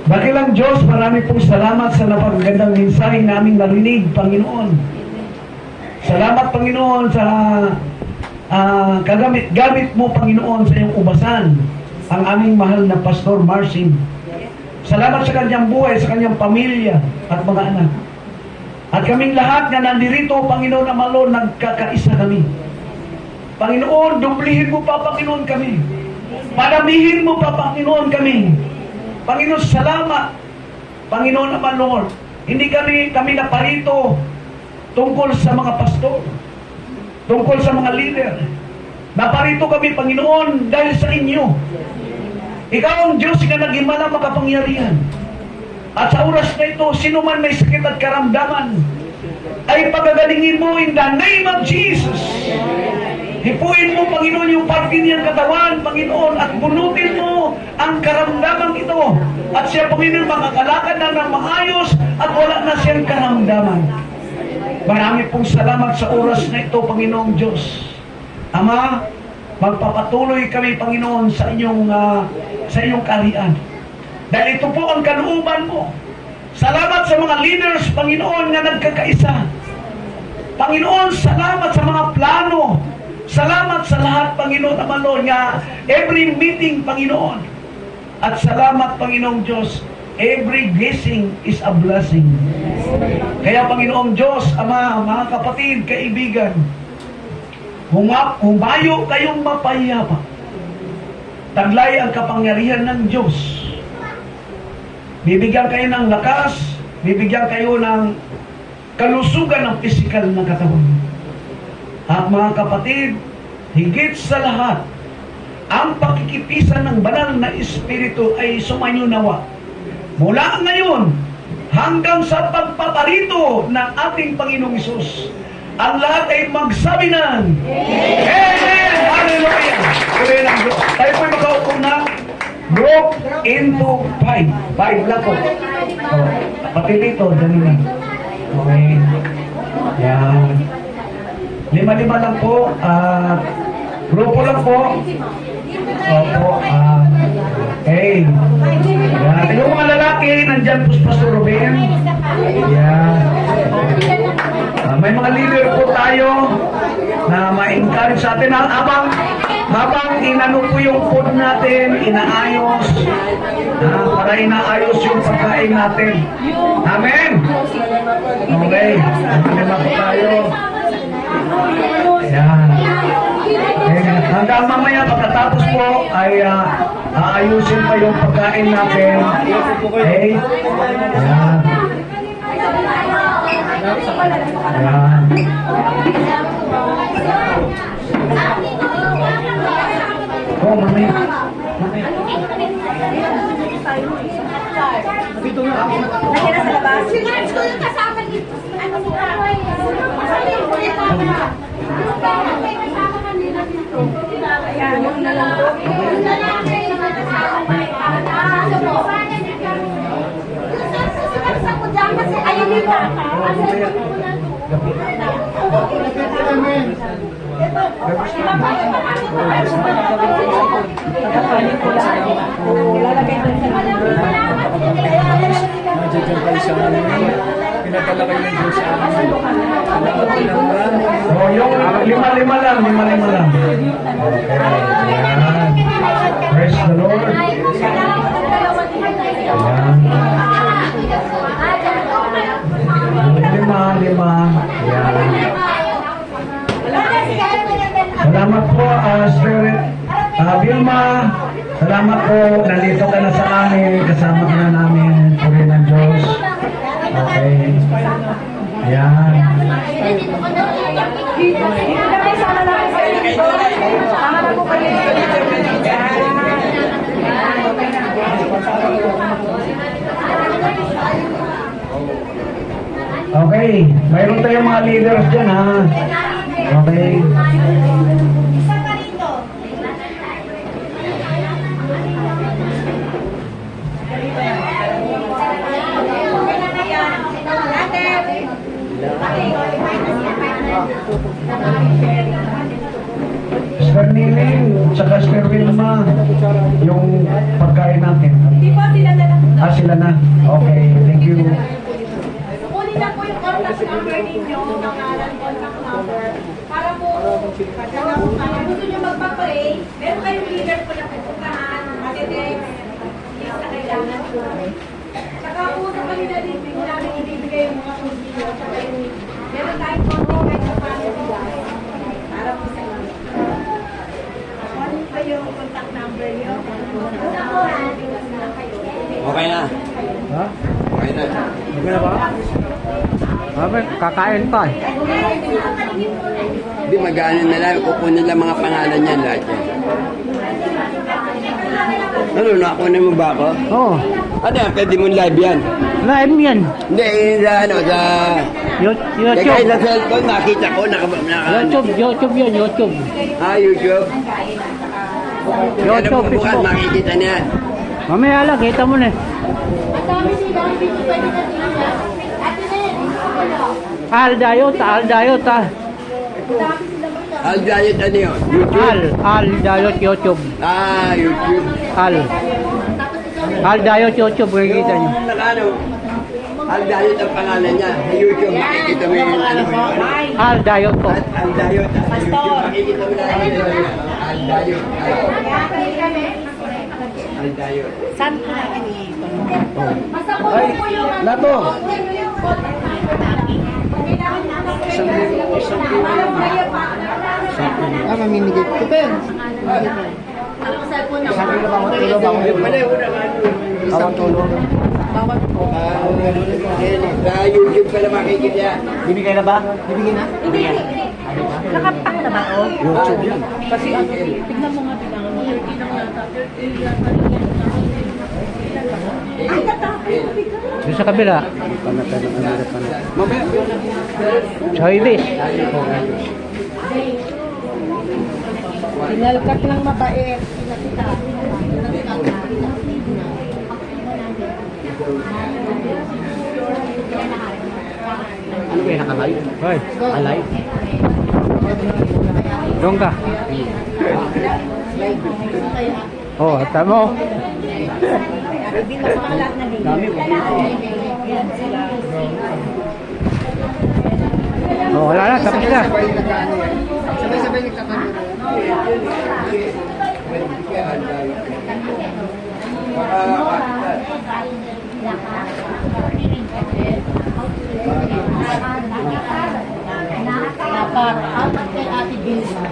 S9: Dakilang Diyos, marami pong salamat sa napakagandang mensahe naming narinig, Panginoon. Salamat, Panginoon, sa gamit mo, Panginoon, sa iyong ubasan ang aming mahal na Pastor Marcin. Salamat sa kanyang buhay, sa kanyang pamilya at mga anak. At kaming lahat na nandirito, Panginoon Amalo, nagkakaisa kami. Panginoon, dublihin mo pa, Panginoon, kami. Padamihin mo pa, Panginoon, kami. Panginoon, salamat. Panginoon Amalo, hindi kami naparito tungkol sa mga pastor, tungkol sa mga leader. Naparito kami, Panginoon, dahil sa inyo. Ikaw ang Diyos na nagimala makapangyarihan. At sa oras na ito, sino man may sakit at karamdaman, ay pagagalingin mo in the name of Jesus. Hipuin mo, Panginoon, yung parte niyang katawan, Panginoon, at bunutin mo ang karamdaman ito. At siya, Panginoon, makakalakad na ng maayos at wala na siyang karamdaman. Marami pong salamat sa oras na ito, Panginoong Diyos. Ama, magpapatuloy kami, Panginoon, sa inyong kaharian. Dahil ito po ang kalooban mo. Salamat sa mga leaders, Panginoon, na nagkakaisa. Panginoon, salamat sa mga plano. Salamat sa lahat, Panginoon, Amalo, nga every meeting, Panginoon. At salamat, Panginoong Diyos, every blessing is a blessing. Kaya, Panginoong Diyos, Ama, mga kapatid, kaibigan, humayo kayong mapayapa. Taglay ang kapangyarihan ng Diyos. Bibigyan kayo ng lakas, bibigyan kayo ng kalusugan ng pisikal na katawan. At mga kapatid, higit sa lahat, ang pakikipisan ng banal na Espiritu ay sumainyo nawa. Mula ngayon, hanggang sa pagpaparito ng ating Panginoong Hesus, ang lahat ay magsabi ng Amen! Hallelujah! Tuloy ng Diyos. Tayo po'y makaupo na group into 5. 5 lang po. Pati dito, dyan na. Okay. Yan. 5 lang po. Grupo lang po. Opo. Okay. Yan. Yung mga lalaki, nandyan po si Pastor Ruben. Yan. May mga leader po tayo na ma-encourage sa atin. Habang inano po yung food natin, inaayos, para inaayos yung pagkain natin. Amen! Okay. Maganda po tayo. Ayan. Hanggang mamaya pagkatapos po ay aayusin pa yung pagkain natin. Okay? Ayan. Ayan. Oh, mami. Dito nga.
S4: Nandiyan na sa labas. Sinards ko yung kasama dito. Ano mo ka? May kasama kanina dito. Ayan, yung lalaki. Yung lalaki. Ano mo? Yung susunod sa kudya kasi ayun yung bata. Ano yung
S7: Amen.
S9: Pinadala kayo ng Diyos sa amin. Yung 5 lang. Okay. Ayan. Praise the Lord. Ayan.
S8: Lima. Yan. Salamat po, Spirit. Vilma, salamat po. Nandito ka na sa amin. Kasama ka na namin. Puri ng Diyos. Okay. Yan. Okay. Mayroon tayong mga leaders dyan, ha? Okay. Sir Niling, tsaka Sir Wilma, yung pagkain natin.
S4: Hindi po sila na lang.
S8: Sila na. Okay, thank you.
S4: Kunin lang po yung contact number ninyo, pangalan, contact number, para po, kung gusto nyo magpa-pray, meron kayong leader po na pupuntahan, matetext, yung sa kailangan po. Saka po sa kanila din, namin ibibigay yung mga konsilo, saka yung, meron tayong contact kahit sa paano para po sa inyo. Ano pa yung contact number nyo?
S10: Okay na.
S8: Ha?
S10: Okay na.
S8: Okay na ba? Kakain pa eh.
S10: Hindi magano na lang. Kukunin lang mga pangalan niyan lahat yan. Ano, nakunin mo ba ako?
S8: Oo.
S10: Ano yan? Pwede mong live yan.
S8: Live yan.
S10: Hindi, sa ano, sa... Kaya sa cellphone, nakita ko,
S8: YouTube yun, YouTube.
S10: YouTube.
S8: YouTube,
S10: Bukas
S8: Facebook.
S10: makikita niya.
S8: Mamaya lang, kita mo na. Aldayot.
S10: Aldayot, ano yun? YouTube?
S8: Aldayot YouTube.
S10: YouTube.
S8: Aldayot YouTube, makikita nyo.
S10: Nakano? Aldayot ang pangalan niya. Sa YouTube, makikita mo yung ano yun.
S8: Aldayot po.
S10: Aldayot. Sa YouTube, makikita mo na yun. Aldayot. Aldayot.
S3: Saan po natin ito?
S8: Ay, Lato. Mamimigay ko pa yun. Bawang tulong.
S10: Sa YouTube ka na makikita.
S8: Bibigay na ba? Bibigay na?
S3: Nakapak na ba o?
S8: YouTube yan.
S3: Kasi tignan mo nga, tignan mo. 30 lang nata. 30 lang
S8: Doon sa kabila. Choivis.
S3: Pinalkat lang mabait. Pinakita.
S8: Ano ba yung nakalive? Hoy, alive? Doon ka. Oh, tama mo. Oh, wala na, tapos na.
S10: Sabay-sabay nagtatanong.
S3: Dapat, apat kay Ate Vilma.